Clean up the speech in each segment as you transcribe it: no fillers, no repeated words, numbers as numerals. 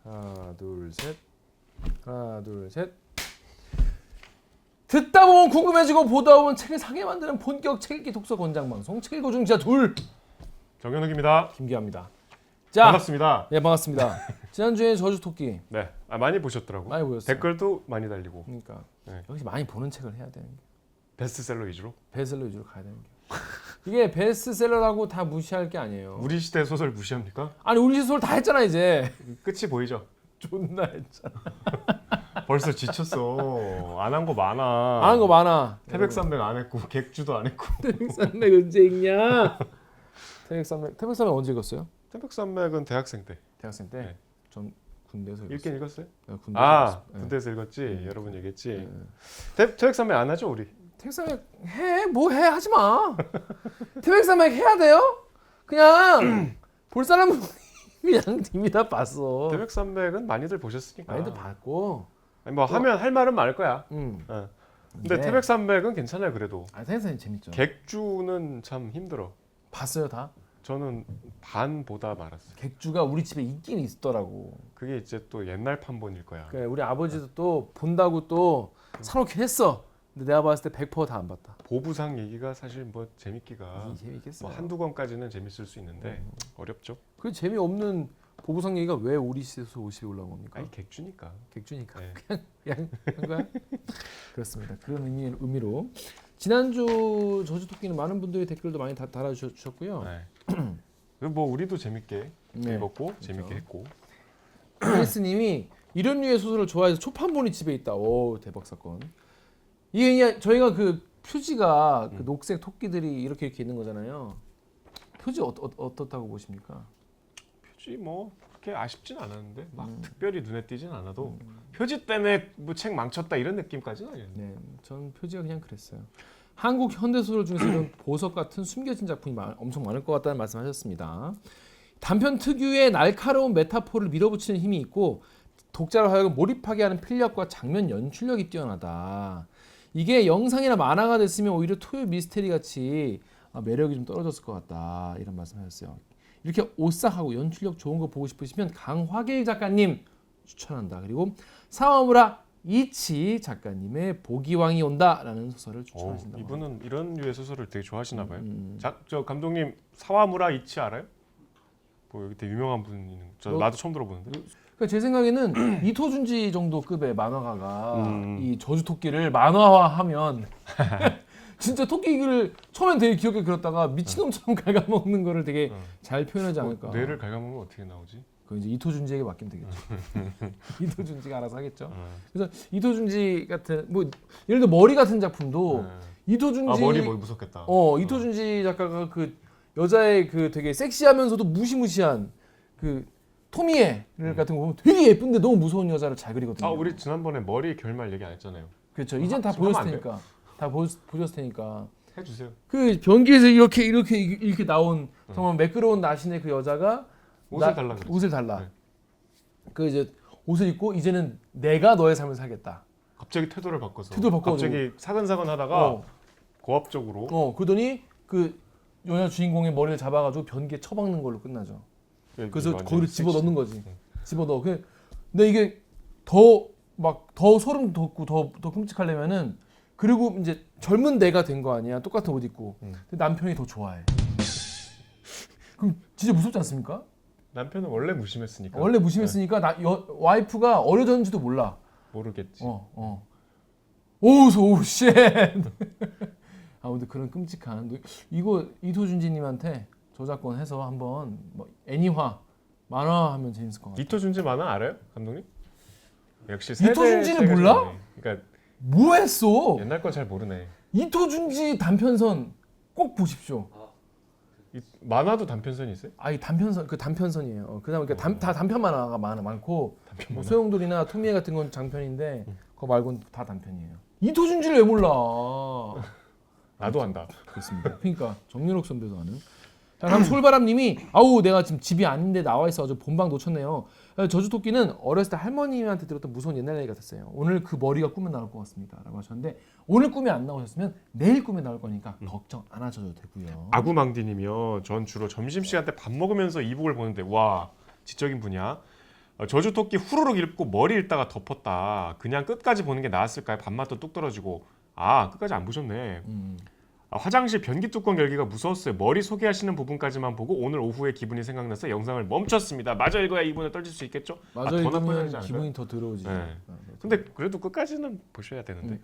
하나 둘 셋. 하나 둘 셋. 듣다 보면 궁금해지고 보다 보면 책을 사게 만드는 본격 책 읽기 독서 권장 방송 책 읽어 중 기자 둘 정현욱입니다. 김기아입니다. 자, 반갑습니다. 네 반갑습니다. 지난주에 저주토끼 네, 많이 보셨더라고. 많이 보셨어요. 댓글도 많이 달리고. 그러니까 네. 역시 많이 보는 책을 해야 되는 게 베스트셀러 위주로. 베스트셀러 위주로 가야 되는 게 이게 베스트셀러라고 다 무시할 게 아니에요. 우리 시대 소설 무시합니까? 아니 우리 소설 다 했잖아 이제. 끝이 보이죠? 존나 했잖아. 벌써 지쳤어. 안 한 거 많아. 안 한 거 많아. 태백산맥 안 했고 객주도 안 했고. 태백산맥 언제 읽냐? 태백산맥 언제 읽었어요? 태백산맥은 대학생 때. 대학생 때. 네. 전 군대에서 읽었어요. 읽긴 읽었어요? 네, 군대에서 읽었어요. 네. 군대에서 읽었지. 네. 여러 번 얘기했지. 네. 태백산맥 안 하죠 우리? 태백산맥 해? 뭐 해? 하지 마. 태백산맥 해야 돼요? 그냥 볼 사람은 그냥 이미 다 봤어. 태백산맥은 많이들 보셨으니까. 많이들 봤고. 아니, 뭐 하면 할 말은 많을 거야. 네. 근데 태백산맥은 괜찮아요 그래도. 아 태백산맥 재밌죠. 객주는 참 힘들어. 봤어요 다? 저는 반 보다 말았어요. 객주가 우리 집에 있긴 있더라고. 그게 이제 또 옛날 판본일 거야. 그래, 우리 아버지도 또 본다고 또 사놓긴 했어. 근데 내가 봤을 때 100%다 안 봤다. 보부상 얘기가 사실 뭐 재밌기가 이게 재밌겠어요. 뭐 한두 권까지는 재밌을 수 있는데 어렵죠. 그 재미없는 보부상 얘기가 왜 우리 시대에서 50에 올라온 겁니까? 아니 객주니까. 객주니까 네. 그냥 한 거야? 그렇습니다. 그런 의미로 지난주 저주토끼는 많은 분들이 댓글도 많이 달아주셨고요. 네. 뭐 우리도 재밌게 네. 읽었고 그렇죠. 재밌게 했고. 이에스님이 이런 류의 소설을 좋아해서 초판본이 집에 있다. 오 대박 사건. 이게 그냥 저희가 그 표지가 그 녹색 토끼들이 이렇게 있는 거잖아요. 표지 어떻다고 보십니까? 표지 뭐 그렇게 아쉽진 않았는데 막 특별히 눈에 띄진 않아도 표지 때문에 뭐 책 망쳤다 이런 느낌까지는 아니었는데. 네, 전 표지가 그냥 그랬어요. 한국 현대 소설 중에서 이런 보석 같은 숨겨진 작품이 엄청 많을 것 같다는 말씀하셨습니다. 단편 특유의 날카로운 메타포를 밀어붙이는 힘이 있고 독자를 하여금 몰입하게 하는 필력과 장면 연출력이 뛰어나다. 이게 영상이나 만화가 됐으면 오히려 토요 미스테리 같이 매력이 좀 떨어졌을 것 같다. 이런 말씀하셨어요. 이렇게 오싹하고 연출력 좋은 거 보고 싶으시면 강화길 작가님 추천한다. 그리고 사와무라 이치 작가님의 보기왕이 온다라는 소설을 추천하신다. 이분은 이런 류의 소설을 되게 좋아하시나 봐요. 저 감독님 사와무라 이치 알아요? 뭐 여기 되게 유명한 분 있는. 나도 처음 들어보는데. 그러니까 제 생각에는 이토준지 정도 급의 만화가가 이 저주토끼를 만화화하면 진짜 토끼를 처음엔 되게 귀엽게 그렸다가 미친놈처럼 갉아먹는 거를 되게 잘 표현하지 않을까. 뇌를 갉아먹으면 어떻게 나오지? 그 이제 이토준지에게 맡기면 되겠죠. 이토준지가 알아서 하겠죠. 그래서 이토준지 같은 뭐 예를 들어 머리 같은 작품도 이토준지 머리 뭐 무섭겠다. 이토준지 작가가 그 여자의 그 되게 섹시하면서도 무시무시한 그 토미에 같은 거 보면 되게 예쁜데 너무 무서운 여자를 잘 그리거든요. 우리 지난번에 머리 결말 얘기 안 했잖아요. 그렇죠. 이젠 다 지금 하면 보였을 안 테니까. 다 보셨을 테니까. 해주세요. 그 변기에서 이렇게 나온 정말 매끄러운 나신의 그 여자가 옷을 달라 그랬지. 옷을 달라. 네. 그 이제 옷을 입고 이제는 내가 너의 삶을 살겠다. 갑자기 태도를 바꿔서. 태도를 바꿔가지고. 갑자기 사근사근하다가 어. 고압적으로. 그러더니 그 여자 주인공의 머리를 잡아가지고 변기에 처박는 걸로 끝나죠. 그래서 거기를 집어 넣는 거지. 집어 넣어. 근데 이게 더 소름 돋고 더 끔찍하려면은 그리고 이제 젊은 내가 된 거 아니야. 똑같은 옷 입고. 근데 남편이 더 좋아해. 그럼 진짜 무섭지 않습니까? 남편은 원래 무심했으니까. 원래 무심했으니까 와이프가 어려졌는지도 몰라. 모르겠지. 오우 쉣. 근데 그런 끔찍한 이거 이토준지님한테 저작권 해서 한번 뭐 애니화 만화하면 재밌을 것 같아요. 이토준지 만화 알아요, 감독님? 역시 세대 이토준지를 몰라? 그러니까 뭐 했어? 옛날 거 잘 모르네. 이토준지 단편선 꼭 보십시오. 만화도 단편선이 있어요? 이 단편선 그 단편선이에요. 그다음에 다 단편 만화가 많고 뭐 소용돌이나 토미에 같은 건 장편인데 그거 말고는 다 단편이에요. 이토준지를 왜 몰라? 나도 안다. 그렇습니다. 그러니까 정윤옥 선배도 아는. 자, 다음 솔바람님이 내가 지금 집이 아닌데 나와 있어가지고 본방 놓쳤네요. 저주토끼는 어렸을 때 할머님한테 들었던 무서운 옛날 얘기 같았어요. 오늘 그 머리가 꿈에 나올 것 같습니다라고 하셨는데 오늘 꿈에 안 나오셨으면 내일 꿈에 나올 거니까 걱정 안 하셔도 되고요. 아구망디님이요. 전 주로 점심시간 때 밥 먹으면서 이북을 보는데 와 지적인 분야. 저주 토끼 후루룩 읽고 머리 읽다가 덮었다. 그냥 끝까지 보는 게 나았을까요? 밥맛도 뚝 떨어지고. 아, 끝까지 안 보셨네. 화장실 변기 뚜껑 열기가 무서웠어요. 머리 소개하시는 부분까지만 보고 오늘 오후에 기분이 생각나서 영상을 멈췄습니다. 마저 읽어야 이분을 떨칠 수 있겠죠? 맞아 더 읽으면 나빠지지 않을까요? 기분이 더 더러워지죠. 네. 근데 그래도 끝까지는 보셔야 되는데.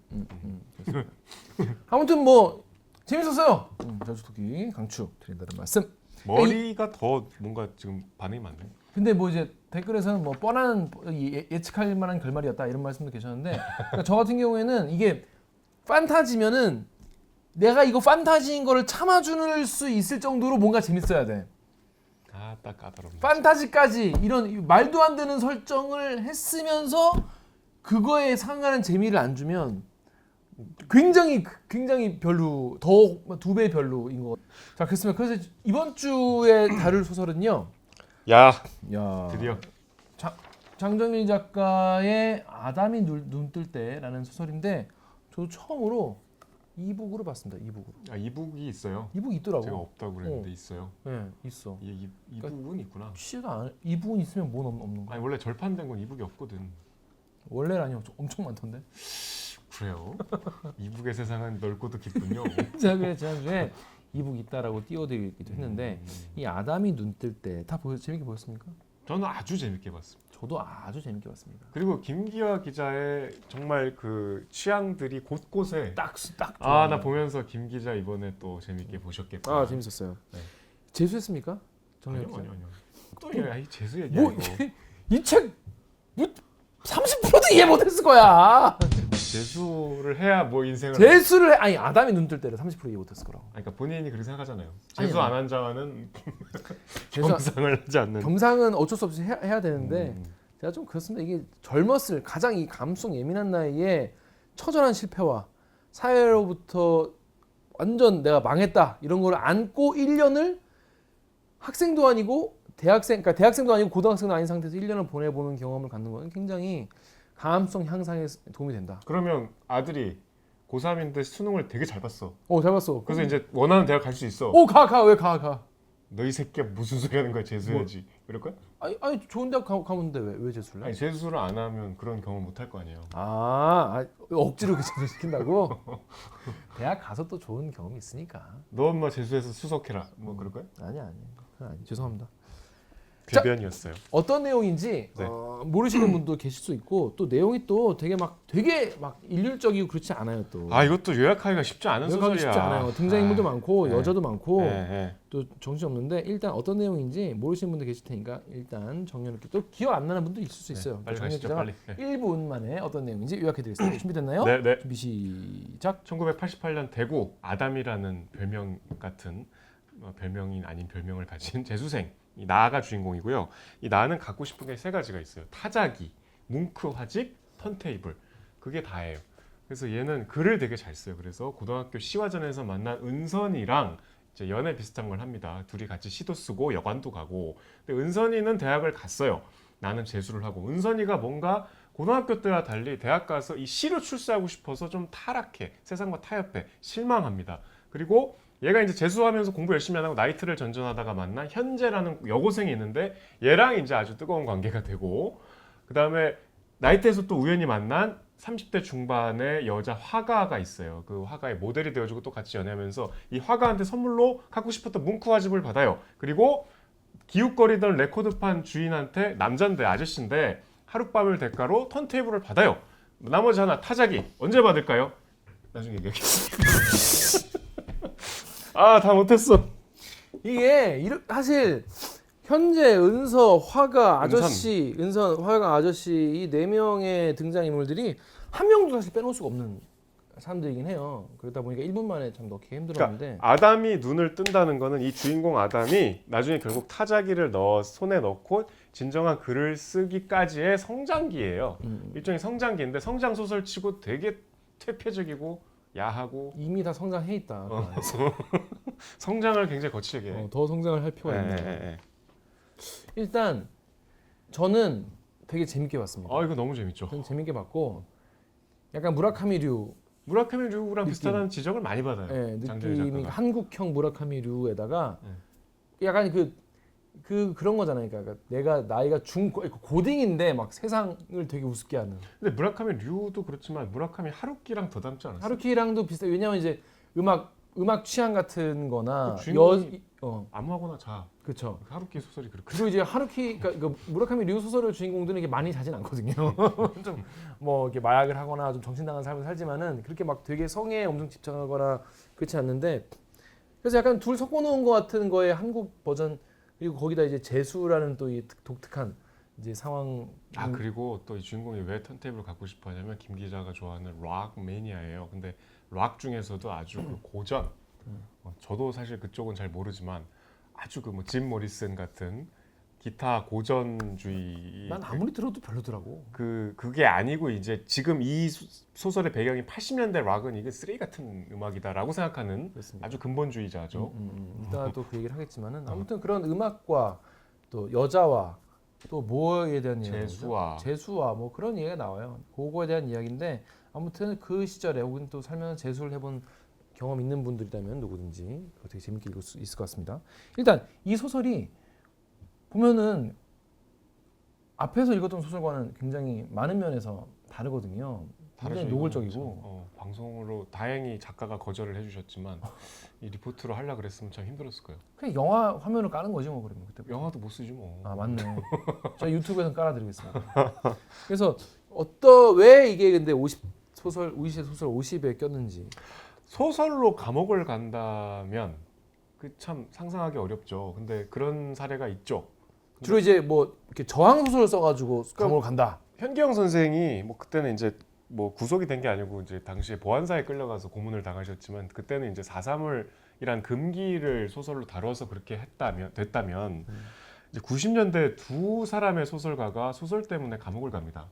아무튼 뭐 재밌었어요. 저주토끼 강추 드린다는 말씀. 머리가 더 뭔가 지금 반응이 많네. 근데 뭐 이제 댓글에서는 뭐 뻔한 예측할 만한 결말이었다 이런 말씀도 계셨는데 그러니까 저 같은 경우에는 이게 판타지면은 내가 이거 판타지인 거를 참아줄 수 있을 정도로 뭔가 재밌어야 돼. 아, 딱 까다롭네. 판타지까지 이런 말도 안 되는 설정을 했으면서 그거에 상하는 재미를 안 주면 굉장히 별로 더 2배 별로인 거. 자, 그렇습니다. 그래서 이번 주에 다룰 소설은요. 야, 야, 드디어. 장정민 작가의 아담이 눈 뜰 때라는 소설인데 저도 처음으로 이북으로 봤습니다. 이북으로. 아, 이북이 있어요. 이북 있더라고. 제가 없다고 그랬는데 있어요. 네, 있어. 이북은 있구나. 취재가 안, 이북은 있으면 뭔 없는 거야? 아니 원래 절판된 건 이북이 없거든. 원래라니요. 엄청 많던데. 그래요? 이북의 세상은 넓고도 깊군요. 제가 그래 지난주에 이북 있다라고 띄워드리기도 했는데 이 아담이 눈 뜰 때 다 재밌게 보셨습니까? 저는 아주 재밌게 봤습니다. 저도 아주 재밌게 봤습니다. 그리고 김기화 기자의 정말 그 취향들이 곳곳에 딱. 아, 나 보면서 김 기자 이번에 또 재밌게 보셨겠구나. 아, 재밌었어요. 네. 재수했습니까? 아니요. 또 이 재수 얘기야 뭐 이거. 이 책 뭐 30%도 이해 못했을 거야. 재수를 해야 뭐 인생을. 재수를 해. 아니 아담이 눈 뜰 때를 30% 이해 못했을 거라고. 아니, 그러니까 본인이 그렇게 생각하잖아요. 재수 아니, 안 한 자와는 재수- 겸상을 하지 않는. 겸상은 어쩔 수 없이 해야 되는데 제가 좀 그렇습니다. 이게 젊었을 가장 이 감성 예민한 나이에 처절한 실패와 사회로부터 완전 내가 망했다 이런 걸 안고 1년을 학생도 아니고 그러니까 대학생도 아니고 고등학생도 아닌 상태에서 1년을 보내보는 경험을 갖는 건 굉장히 감성 향상에 도움이 된다. 그러면 아들이 고3인데 수능을 되게 잘 봤어. 잘 봤어. 그래서 이제 원하는 대학 갈 수 있어. 왜 가? 너 이 새끼야 무슨 소리 하는 거야? 재수해야지. 이럴 거야? 아니 좋은 대학 가면 돼. 왜 재수를 해? 아니, 재수를 안 하면 그런 경험 못 할 거 아니에요. 억지로 재수 시킨다고? 대학 가서 또 좋은 경험이 있으니까. 너 엄마 재수해서 수석해라. 뭐 그럴 거야? 아니. 죄송합니다. 궤변이었어요. 어떤 내용인지 네. 모르시는 분도 계실 수 있고 또 내용이 또 되게 막 일률적이고 그렇지 않아요 또. 아, 이것도 요약하기가 쉽지 않은 여기가 소설이야. 쉽지 않아요. 등장인물도 많고 네. 여자도 많고 네. 또 정신없는데 일단 어떤 내용인지 모르시는 분들 계실 테니까 일단 정리해놓을게요. 또 기억 안 나는 분도 있을 수 있어요. 빨리 정리 가시죠, 기자가 빨리. 네. 1분 만에 어떤 내용인지 요약해드리겠습니다. 준비됐나요? 네. 준비 시작. 1988년 대구 아담이라는 별명 같은 별명인 아닌 별명을 가진 재수생 이 나가 주인공이고요. 이 나는 갖고 싶은 게 세 가지가 있어요. 타자기, 뭉크 화직, 턴테이블. 그게 다예요. 그래서 얘는 글을 되게 잘 써요. 그래서 고등학교 시화전에서 만난 은선이랑 이제 연애 비슷한 걸 합니다. 둘이 같이 시도 쓰고 여관도 가고. 근데 은선이는 대학을 갔어요. 나는 재수를 하고. 은선이가 뭔가 고등학교 때와 달리 대학 가서 이 시로 출세하고 싶어서 좀 타락해. 세상과 타협해. 실망합니다. 그리고 얘가 이제 재수하면서 공부 열심히 안 하고 나이트를 전전하다가 만난 현재라는 여고생이 있는데 얘랑 이제 아주 뜨거운 관계가 되고, 그 다음에 나이트에서 또 우연히 만난 30대 중반의 여자 화가가 있어요. 그 화가의 모델이 되어주고 또 같이 연애하면서 이 화가한테 선물로 갖고 싶었던 뭉크 화집을 받아요. 그리고 기웃거리던 레코드판 주인한테 남잔데 아저씨인데 하룻밤을 대가로 턴테이블을 받아요. 나머지 하나 타자기 언제 받을까요? 나중에 얘기하겠습니다. 다 못했어. 이게 사실 현재 은서, 화가, 아저씨, 은선, 화가, 아저씨 이 네 명의 등장인물들이 한 명도 사실 빼놓을 수가 없는 사람들이긴 해요. 그러다 보니까 1분 만에 참 넣기 힘들었는데. 그러니까 아담이 눈을 뜬다는 거는 이 주인공 아담이 나중에 결국 타자기를 손에 넣고 진정한 글을 쓰기까지의 성장기예요. 일종의 성장기인데 성장 소설치고 되게 퇴폐적이고 야하고 이미 다 성장해 있다. 성장을 굉장히 거칠게 해. 더 성장을 할 필요가 있네. 예. 일단 저는 되게 재밌게 봤습니다. 이거 너무 재밌죠. 저는 재밌게 봤고 약간 무라카미류 무라카미류랑 비슷하다는 지적을 많이 받아요. 장정희 느낌이 작가가. 한국형 무라카미류에다가 약간 그 그런 거잖아요. 그러니까 내가 나이가 고딩인데 막 세상을 되게 우습게 하는. 근데 무라카미 류도 그렇지만 무라카미 하루키랑 더 닮지 않았어요? 하루키랑도 비슷해. 왜냐면 이제 음악 취향 같은 거나 그 주인공이 아무하고나 자. 그렇죠. 하루키 소설이 그렇게. 그리고 이제 하루키 그러니까 무라카미 류 소설의 주인공들은 이게 많이 자진 않거든요. 좀 뭐 이렇게 마약을 하거나 좀 정신나간 삶을 살지만은 그렇게 막 되게 성에 엄청 집착하거나 그렇지 않는데 그래서 약간 둘 섞어놓은 것 같은 거에 한국 버전 그리고 거기다 이제 재수라는 또 이 독특한 이제 상황. 그리고 또 이 주인공이 왜 턴테이블을 갖고 싶어 하냐면 김 기자가 좋아하는 락 매니아예요. 근데 락 중에서도 아주 그 고전. 저도 사실 그쪽은 잘 모르지만 아주 그 뭐 짐 모리슨 같은 기타 고전주의. 난 아무리 들어도 별로더라고. 그게 아니고 이제 지금 이 소설의 배경이 80년대 락은 이게 쓰레기 같은 음악이다라고 생각하는 그렇습니다. 아주 근본주의자죠. 이따 또 그 얘기를 하겠지만은 아무튼 그런 음악과 또 여자와 또 뭐에 대한 이야기죠? 재수와 뭐 그런 얘기가 나와요. 그거에 대한 이야기인데 아무튼 그 시절에 혹은 또 살면서 재수를 해본 경험 있는 분들이라면 누구든지 되게 재밌게 읽을 수 있을 것 같습니다. 일단 이 소설이 보면은 앞에서 읽었던 소설과는 굉장히 많은 면에서 다르거든요. 굉장히 다르죠, 노골적이고 방송으로 다행히 작가가 거절을 해주셨지만 이 리포트로 하려 그랬으면 참 힘들었을 거예요. 그냥 영화 화면을 까는 거지 뭐 그러면 그때. 영화도 못 쓰지 뭐. 아 맞네. 제가 유튜브에서 깔아드리겠습니다. 그래서 왜 이게 근데 50소설 50에 꼈는지. 소설로 감옥을 간다면 그 참 상상하기 어렵죠. 근데 그런 사례가 있죠. 주로 이제 뭐 이렇게 저항 소설을 써가지고 감옥을 간다. 현기영 선생이 뭐 그때는 이제 뭐 구속이 된 게 아니고 이제 당시에 보안사에 끌려가서 고문을 당하셨지만 그때는 이제 4.3이란 금기를 소설로 다뤄서 그렇게 됐다면 이제 90년대 두 사람의 소설가가 소설 때문에 감옥을 갑니다.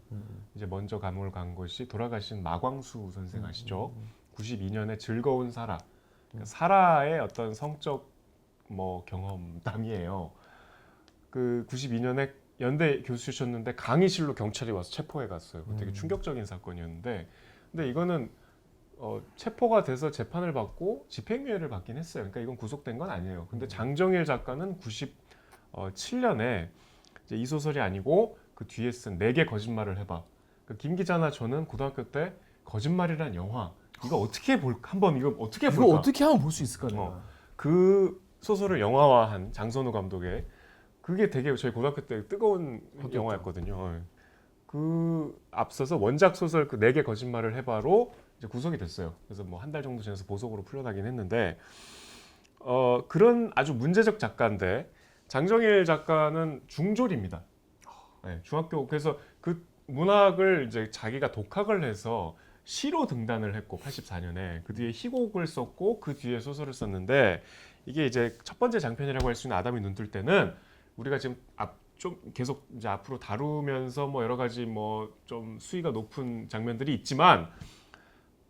이제 먼저 감옥을 간 것이 돌아가신 마광수 선생 아시죠? 92년에 즐거운 사라. 그러니까 사라의 어떤 성적 뭐 경험담이에요. 그 92년에 연대 교수셨는데 강의실로 경찰이 와서 체포해 갔어요. 되게 충격적인 사건이었는데, 근데 이거는 체포가 돼서 재판을 받고 집행유예를 받긴 했어요. 그러니까 이건 구속된 건 아니에요. 근데 장정일 작가는 97년에 이제 이 소설이 아니고 그 뒤에 쓴 4개 거짓말을 해봐. 그러니까 김 기자나 저는 고등학교 때 거짓말이란 영화 이거 어떻게 볼까? 이거 어떻게 볼까? 이거 어떻게 하면 볼 수 있을까? 내가. 그 소설을 영화화한 장선우 감독의 그게 되게 저희 고등학교 때 뜨거운 그렇겠죠. 영화였거든요. 그 앞서서 원작 소설 그 4개 거짓말을 해봐로 이제 구속이 됐어요. 그래서 뭐 한 달 정도 지나서 보석으로 풀려나긴 했는데 그런 아주 문제적 작가인데 장정일 작가는 중졸입니다. 네, 중학교 그래서 그 문학을 이제 자기가 독학을 해서 시로 등단을 했고 84년에 그 뒤에 희곡을 썼고 그 뒤에 소설을 썼는데 이게 이제 첫 번째 장편이라고 할 수 있는 아담이 눈뜰 때는 우리가 지금 좀 계속 이제 앞으로 다루면서 뭐 여러 가지 뭐 좀 수위가 높은 장면들이 있지만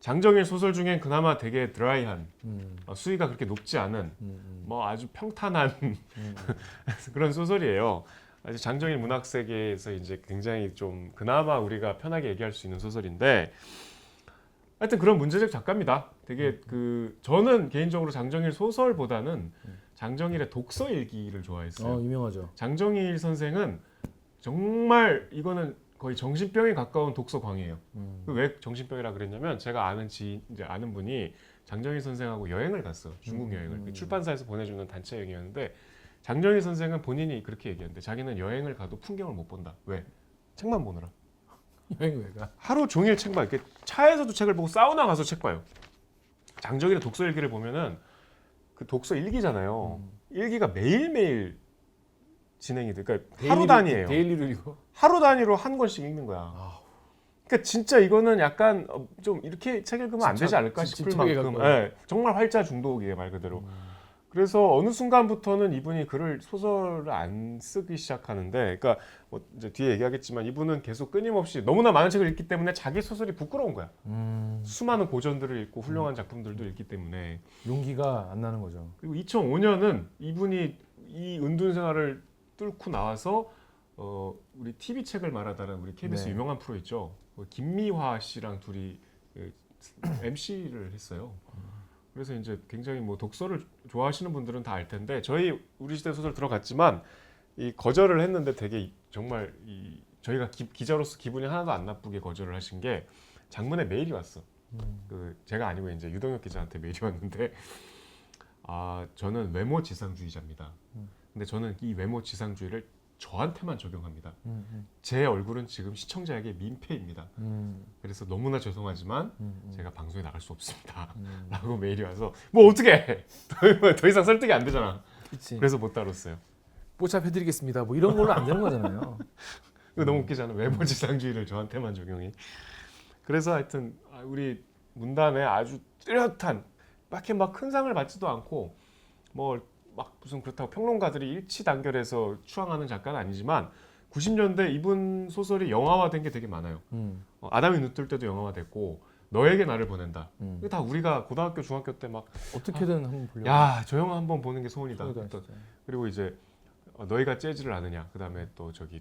장정일 소설 중엔 그나마 되게 드라이한 수위가 그렇게 높지 않은 뭐 아주 평탄한 그런 소설이에요. 아주 장정일 문학 세계에서 이제 굉장히 좀 그나마 우리가 편하게 얘기할 수 있는 소설인데 하여튼 그런 문제적 작가입니다. 되게 저는 개인적으로 장정일 소설보다는 장정일의 독서 일기를 좋아했어요. 유명하죠. 장정일 선생은 정말 이거는 거의 정신병에 가까운 독서 광이에요. 왜 정신병이라 그랬냐면 제가 이제 아는 분이 장정일 선생하고 여행을 갔어. 중국 여행을. 출판사에서 보내주는 단체 여행이었는데 장정일 선생은 본인이 그렇게 얘기했는데 자기는 여행을 가도 풍경을 못 본다. 왜? 책만 보느라. 여행 왜 가? 하루 종일 책만 이렇게 차에서도 책을 보고 사우나 가서 책 봐요. 장정일의 독서 일기를 보면은 그 독서 일기잖아요. 일기가 매일매일 진행이 돼. 그러니까 하루 단위예요. 데일리로 읽어? 하루 단위로 한 권씩 읽는 거야. 그러니까 진짜 이거는 약간 좀 이렇게 책 읽으면 안 되지 않을까 싶을 만큼 정말 활자 중독이에요, 말 그대로. 그래서 어느 순간부터는 이분이 소설을 안 쓰기 시작하는데, 그러니까 뭐 이제 뒤에 얘기하겠지만 이분은 계속 끊임없이 너무나 많은 책을 읽기 때문에 자기 소설이 부끄러운 거야. 수많은 고전들을 읽고 훌륭한 작품들도 읽기 때문에 용기가 안 나는 거죠. 그리고 2005년은 이분이 이 은둔 생활을 뚫고 나와서 우리 TV 책을 말하다는 우리 KBS 유명한 프로 있죠. 김미화 씨랑 둘이 MC를 했어요. 그래서 이제 굉장히 뭐 독서를 좋아하시는 분들은 다 알 텐데 우리 시대 소설 들어갔지만 이 거절을 했는데 되게 정말 저희가 기자로서 기분이 하나도 안 나쁘게 거절을 하신 게 장문에 메일이 왔어. 그 제가 아니고 이제 유동혁 기자한테 메일이 왔는데 저는 외모 지상주의자입니다. 근데 저는 이 외모 지상주의를 저한테만 적용합니다. 제 얼굴은 지금 시청자에게 민폐입니다. 그래서 너무나 죄송하지만 제가 방송에 나갈 수 없습니다. 라고 메일이 와서 뭐 어떻게 더 이상 설득이 안 되잖아. 그치. 그래서 못 다뤘어요. 뽀샵해드리겠습니다. 뭐 이런 걸로 안 되는 거잖아요. 이거 너무 웃기잖아. 외모 지상주의를 저한테만 적용이. 그래서 하여튼 우리 문단에 아주 뚜렷한 밖에 막 큰 상을 받지도 않고 뭐 막 무슨 그렇다고 평론가들이 일치 단결해서 추앙하는 작가는 아니지만 90년대 이분 소설이 영화화된 게 되게 많아요. 아담이 눈 뜰 때도 영화화됐고 너에게 나를 보낸다. 이게 다 우리가 고등학교 중학교 때 막 어떻게든 한번 보려고. 야 저 영화 한번 보는 게 소원이다. 소원이다, 또, 진짜. 그리고 이제 너희가 재즈를 아느냐. 그다음에 또 저기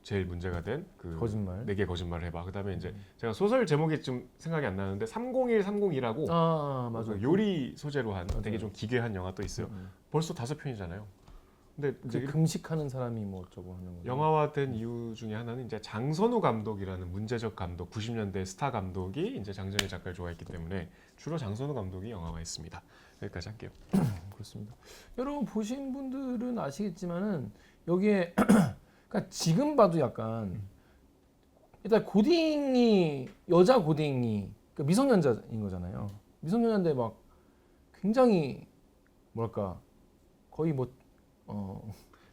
제일 문제가 된 그 거짓말. 내게 거짓말을 해봐. 그다음에 이제 제가 소설 제목이 좀 생각이 안 나는데 301, 302라고 맞아. 그 요리 소재로 한 맞아요. 되게 좀 기괴한 영화 또 있어요. 벌써 5편이잖아요. 근데 그 이제 금식하는 사람이 뭐 어쩌고 하는 거. 영화화된 이유 중에 하나는 이제 장선우 감독이라는 문제적 감독, 90년대 스타 감독이 이제 장정희 작가를 좋아했기 때문에 주로 장선우 감독이 영화화했습니다. 여기까지 할게요. 그렇습니다. 여러분 보신 분들은 아시겠지만은 여기에 그러니까 지금 봐도 약간 일단 고딩이 여자 고딩이 그러니까 미성년자인 거잖아요. 미성년자인데 막 굉장히 뭐랄까 거의 뭐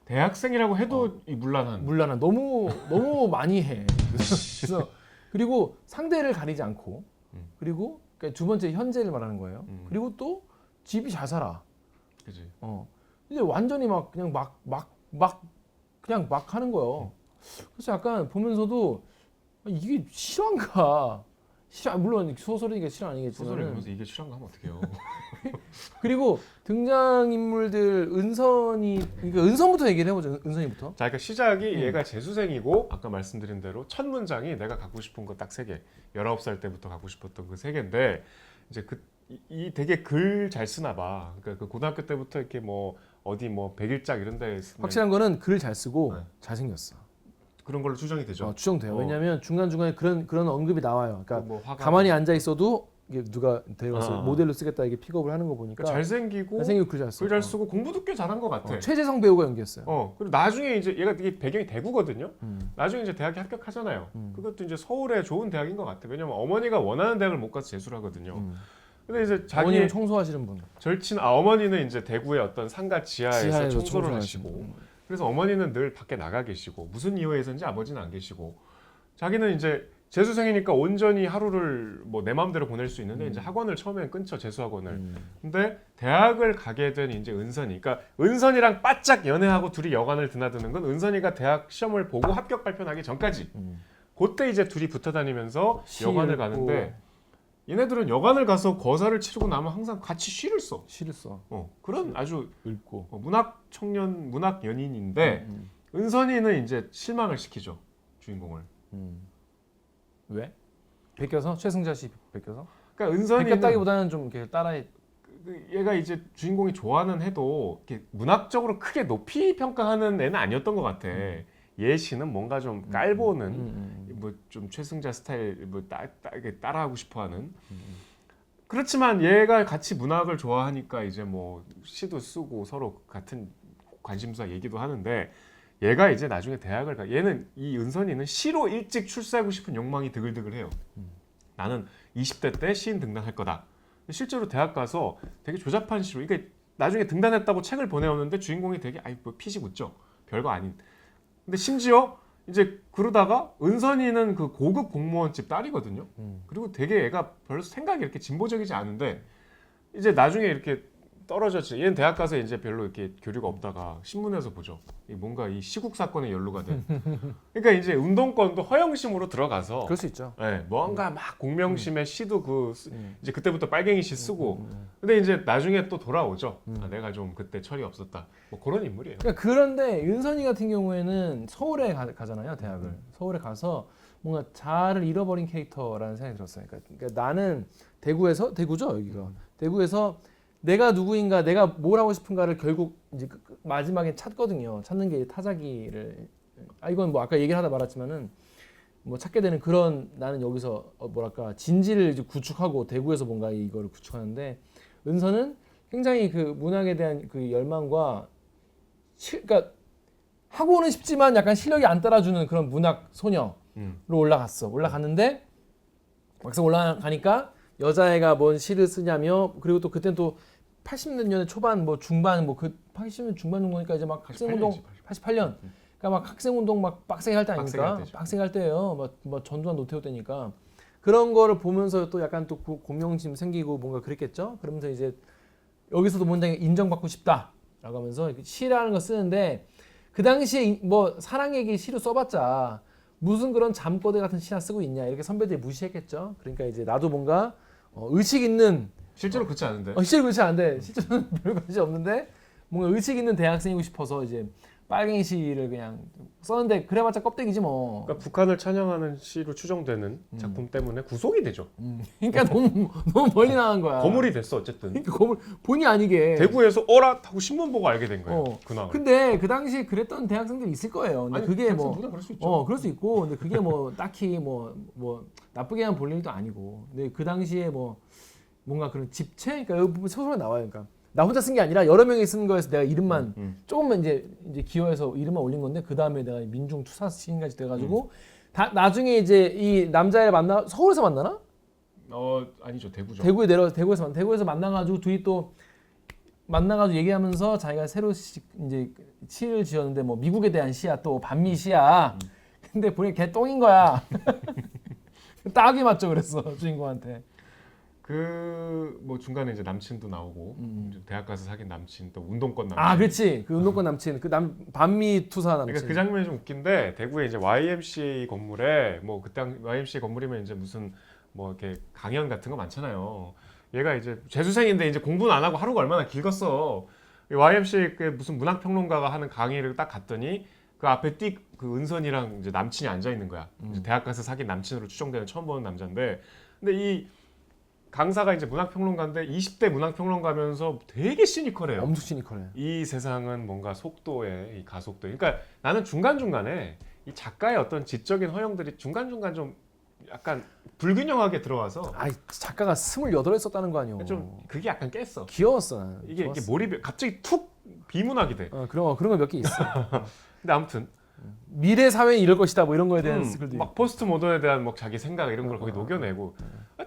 대학생이라고 해도 이 문란한. 물란한 너무 많이 해. 그래서 그리고 상대를 가리지 않고 그리고 그러니까 두 번째 현재를 말하는 거예요. 그리고 또 집이 잘 살아. 그지. 근데 완전히 막 그냥 그냥 막 하는 거예요. 그래서 약간 보면서도 이게 실화인가? 물론 소설이니까 실화 아니겠지만 소설을 보면서 이게 실화인가 하면 어떡해요. 그리고 등장인물들 그러니까 은선부터 얘기를 해보죠. 은선이부터. 자, 그러니까 시작이 얘가 재수생이고 아까 말씀드린 대로 첫 문장이 내가 갖고 싶은 거 딱 3개. 19살 때부터 갖고 싶었던 그 3개인데 이제 이 되게 글 잘 쓰나 봐. 그러니까 그 고등학교 때부터 이렇게 뭐 어디 뭐 백일작 이런 데 쓰는 확실한 거는 글 잘 쓰고 네. 잘생겼어. 그런 걸로 추정이 되죠. 추정돼요. 왜냐하면 중간중간에 그런 언급이 나와요. 그러니까 뭐 화가 가만히 앉아 있어도 이게 누가 데려가서 아. 모델로 쓰겠다 이게 픽업을 하는 거 보니까 그러니까 잘생기고 잘생기고 글 잘 쓰고. 글 잘 쓰고 공부도 꽤 잘한 것 같아. 최재성 배우가 연기했어요. 그리고 나중에 이제 얘가 이게 배경이 대구거든요. 나중에 이제 대학에 합격하잖아요. 그것도 이제 서울의 좋은 대학인 것 같아. 왜냐면 어머니가 원하는 대학을 못 가서 재수를 하거든요. 근데 이제 자기 어머니는 청소하시는 분. 절친 어머니는 이제 대구의 어떤 상가 지하에서 지하에서 청소를 청소를 하시고 하시고. 그래서 어머니는 늘 밖에 나가 계시고 무슨 이유에서인지 아버지는 안 계시고 자기는 이제 재수생이니까 온전히 하루를 뭐 내 마음대로 보낼 수 있는데 이제 학원을 처음엔 끊죠. 재수학원을. 근데 대학을 가게 된 이제 은선이. 그러니까 은선이랑 바짝 연애하고 둘이 여관을 드나드는 건 은선이가 대학 시험을 보고 합격 발표 나기 전까지. 그때 이제 둘이 붙어 다니면서 여관을 가는데 얘네들은 여관을 가서 거사를 치르고 나면 항상 같이 시를 써. 시를 써. 그런 아주 읽고. 문학 청년, 문학 연인인데 은선이는 이제 실망을 시키죠. 주인공을. 왜? 베껴서 최승자 씨 베껴서? 그러니까 은선이는 베꼈다기보다는 좀 이렇게 따라해. 얘가 이제 주인공이 좋아하는 해도 이렇게 문학적으로 크게 높이 평가하는 애는 아니었던 것 같아. 예시는 뭔가 좀 깔보는 뭐 좀 최승자 스타일 뭐 따라하고 싶어하는. 그렇지만 얘가 같이 문학을 좋아하니까 이제 뭐 시도 쓰고 서로 같은 관심사 얘기도 하는데 얘가 이제 나중에 대학을 얘는 이 은선이는 시로 일찍 출세하고 싶은 욕망이 드글드글해요. 나는 20대 때 시인 등단할 거다. 실제로 대학 가서 되게 조잡한 시로 이게 나중에 등단했다고 책을 보내오는데 주인공이 되게 뭐 피식 웃죠. 별거 아닌. 근데 심지어 이제 그러다가 은선이는 그 고급 공무원집 딸이거든요. 그리고 되게 애가 별로 생각이 이렇게 진보적이지 않은데 이제 나중에 이렇게 떨어졌지. 얘는 대학 가서 이제 별로 이렇게 교류가 없다가 신문에서 보죠. 뭔가 이 시국 사건에 연루가 된. 그러니까 이제 운동권도 허영심으로 들어가서. 그럴 수 있죠. 네, 뭔가 막 공명심에 시도 이제 그때부터 빨갱이 시 쓰고. 근데 이제 나중에 또 돌아오죠. 내가 좀 그때 철이 없었다. 뭐 그런 인물이에요. 그러니까 그런데 윤선이 같은 경우에는 서울에 가잖아요, 대학을. 서울에 가서 뭔가 자아를 잃어버린 캐릭터라는 생각이 들었어요. 그러니까 나는 대구죠, 여기가. 대구에서 내가 누구인가, 내가 뭘 하고 싶은가를 결국 이제 마지막에 찾거든요. 찾는 게 타자기를. 이건 뭐 아까 얘기를 하다 말았지만은 뭐 찾게 되는 그런 나는 여기서 뭐랄까 진지를 이제 구축하고 대구에서 뭔가 이거를 구축하는데 은서는 굉장히 그 문학에 대한 그 열망과 그러니까 하고는 싶지만 약간 실력이 안 따라주는 그런 문학 소녀로 올라갔는데 막상 올라가니까 여자애가 뭔 시를 쓰냐며 그리고 또 그때는 또 80년대 초반 뭐 중반 뭐 그 80년 중반 정도니까 이제 막 학생운동 88년 그러니까 막 학생운동 막 빡세게 할 때 아닙니까? 빡세게 할 때예요. 뭐 전두환 노태우 때니까 그런 거를 보면서 또 약간 또 공명심 생기고 뭔가 그랬겠죠. 그러면서 이제 여기서도 뭔가 인정받고 싶다라고 하면서 시라는 거 쓰는데 그 당시에 뭐 사랑 얘기 시로 써봤자 무슨 그런 잠꼬대 같은 시나 쓰고 있냐 이렇게 선배들이 무시했겠죠. 그러니까 이제 나도 뭔가 의식 있는 실제로 그렇지 않은데. 실제로 그렇지 않은데 실제로는 별 관심 없는데 뭔가 의식 있는 대학생이고 싶어서 이제 빨갱이 시를 그냥 썼는데 그래봤자 껍데기지 뭐. 그러니까 북한을 찬양하는 시로 추정되는 작품 때문에 구속이 되죠. 그러니까 너무 멀리 나간 거야. 거물이 됐어 어쨌든. 그러니까 거물 본의 아니게. 대구에서 어라 하고 신문 보고 알게 된 거예요. 근황을. 근데 그 당시 그랬던 대학생들이 있을 거예요. 근데 아니, 그게 뭐 누구나 그럴 수 있죠. 그럴 수 있고 근데 그게 뭐 딱히 뭐 나쁘게만 볼 일도 아니고. 근데 그 당시에 뭐 뭔가 그런 집체 그러니까 여기 보면 소설에 나와요. 그러니까 나 혼자 쓴 게 아니라 여러 명이 쓴 거에서 내가 이름만 조금만 이제 기여해서 이름만 올린 건데 그 다음에 내가 민중 투사 시인까지 돼가지고 나중에 이제 이 남자를 만나 서울에서 만나나? 아니죠 대구죠. 대구에서 만나가지고 둘이 또 만나가지고 얘기하면서 자기가 새로 이제 시를 지었는데 뭐 미국에 대한 시야 또 반미 시야. 근데 보니 걔 똥인 거야. 딱이 맞죠 그랬어 주인공한테. 뭐 중간에 이제 남친도 나오고 이제 대학 가서 사귄 남친 또 운동권 남친. 그렇지 그 운동권 남친 그 반미 투사 남친. 그러니까 그 장면이 좀 웃긴데 대구에 이제 YMCA 건물에 뭐 그때 YMCA 건물이면 이제 무슨 뭐 이렇게 강연 같은 거 많잖아요. 얘가 이제 재수생인데 이제 공부는 안 하고 하루가 얼마나 길겠어. YMCA 그 무슨 문학 평론가가 하는 강의를 딱 갔더니 그 앞에 그 은선이랑 이제 남친이 앉아 있는 거야. 이제 대학 가서 사귄 남친으로 추정되는 처음 보는 남자인데 근데 이 강사가 이제 문학평론가인데 20대 문학평론가면서 되게 시니컬해요. 엄청 시니컬해. 이 세상은 뭔가 속도의 이 가속도. 그러니까 나는 중간중간에 이 작가의 어떤 지적인 허영들이 중간중간 좀 약간 불균형하게 들어와서 작가가 28에 썼다는 거 아니오. 좀 그게 약간 깼어. 귀여웠어 나는. 이게 몰입이 갑자기 툭 비문학이 돼. 그런 거 몇 개 있어. 근데 아무튼 미래 사회는 이럴 것이다 뭐 이런 거에 대한 글도 막 포스트 모던에 대한 뭐 자기 생각 이런 걸 거기 녹여내고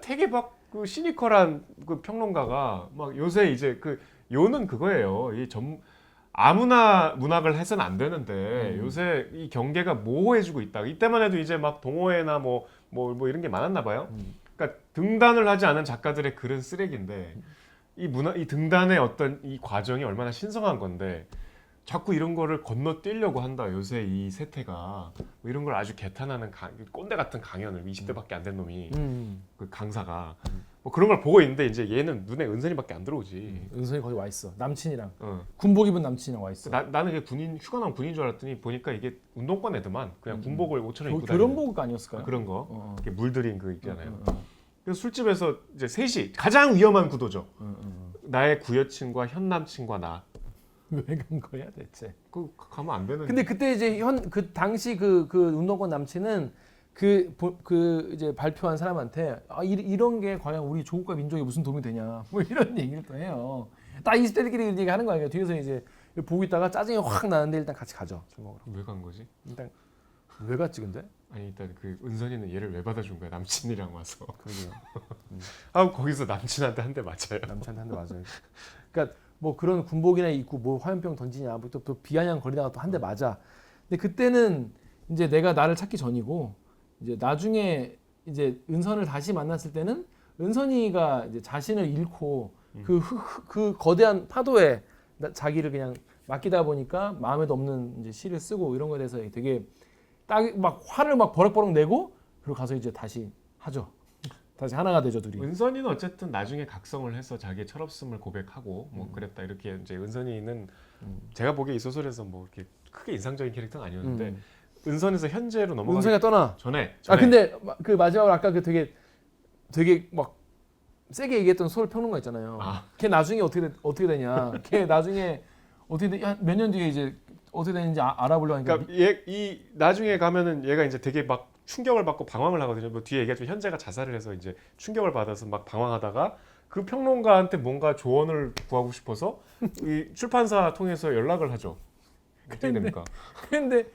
되게 막 그 시니컬한 그 평론가가 막 요새 이제 그 요는 그거예요. 아무나 문학을 해서는 안 되는데 요새 이 경계가 모호해지고 있다. 이때만 해도 이제 막 동호회나 뭐 이런 게 많았나 봐요. 그러니까 등단을 하지 않은 작가들의 글은 쓰레기인데 이 등단의 어떤 이 과정이 얼마나 신성한 건데 자꾸 이런 거를 건너뛰려고 한다. 요새 이 세태가 뭐 이런 걸 아주 개탄하는 꼰대 같은 강연을 20대밖에 안 된 놈이 그 강사가 뭐 그런 걸 보고 있는데 이제 얘는 눈에 은선이밖에 안 들어오지. 은선이 거기 와 있어. 남친이랑 군복 입은 남친이랑 와 있어. 나는 이게 휴가 나온 군인 줄 알았더니 보니까 이게 운동권 애들만 그냥 군복을 5,000원 입고 다니는 결혼복 아니었을까요? 그런 거 이렇게 물들인 그 있잖아요. 그래서 술집에서 이제 셋이 가장 위험한 구도죠. 나의 구여친과 현 남친과 나. 왜 간 거야 대체? 가면 안 되는. 근데 그때 이제 그 당시 그 운동권 남친은 그 이제 발표한 사람한테 이런 게 과연 우리 조국과 민족에 무슨 도움이 되냐 뭐 이런 얘기를 또 해요. 딱 20대들끼리 얘기하는 거야. 뒤에서 이제 보고 있다가 짜증이 확 나는데 일단 같이 가죠. 술 먹으러. 왜 간 거지? 일단 왜 갔지 근데? 아니 일단 그 은선이는 얘를 왜 받아준 거야 남친이랑 와서. 그러게요. 거기서 남친한테 한 대 맞아요. 남친한테 한 대 맞아요. 그러니까 뭐 그런 군복이나 입고 뭐 화염병 던지냐 뭐 또 비아냥 거리다가 또 한 대 맞아. 근데 그때는 이제 내가 나를 찾기 전이고 이제 나중에 이제 은선을 다시 만났을 때는 은선이가 이제 자신을 잃고 그 거대한 파도에 자기를 그냥 맡기다 보니까 마음에도 없는 이제 시를 쓰고 이런 거에 대해서 되게 딱 막 화를 막 버럭버럭 내고 그리고 가서 이제 다시 하죠. 다시 하나가 되죠 둘이. 은선이는 어쨌든 나중에 각성을 해서 자기의 철없음을 고백하고 뭐 그랬다 이렇게 이제 은선이는 제가 보기에 이 소설에서 뭐 이렇게 크게 인상적인 캐릭터는 아니었는데 은선에서 현재로 넘어가기 은선이가 떠나. 전에 근데 그 마지막으로 아까 그 되게 막 세게 얘기했던 서울 평론가 있잖아요. 아. 걔 나중에 어떻게 되냐? 걔 나중에 어떻게 몇 년 뒤에 이제 어떻게 되는지 알아보려고 하니까 그러니까 이 나중에 가면은 얘가 이제 되게 막 충격을 받고 방황을 하거든요. 뭐 뒤에 얘기했지만 현재가 자살을 해서 이제 충격을 받아서 막 방황하다가 그 평론가한테 뭔가 조언을 구하고 싶어서 이 출판사 통해서 연락을 하죠. 어떻게 됩니까? 근데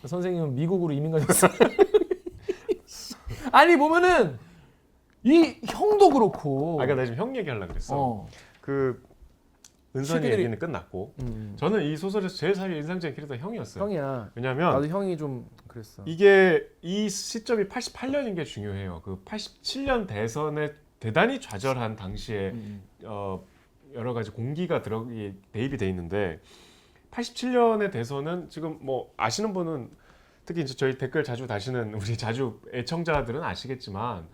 선생님은 미국으로 이민 가셨어요. 아니 보면은 이 형도 그렇고. 그러니까 나 지금 형 얘기하려고 그랬어. 그 은선이 새끼들이- 얘기는 끝났고 저는 이 소설에서 제일 사실 인상적인 캐릭터 형이었어요. 형이야. 왜냐하면 나도 형이 좀 그랬어. 이게 이 시점이 88년인 게 중요해요. 그 87년 대선에 대단히 좌절한 당시에 여러 가지 공기가 대입이 돼 있는데 87년의 대선은 지금 뭐 아시는 분은 특히 이제 저희 댓글 자주 다시는 우리 자주 애청자들은 아시겠지만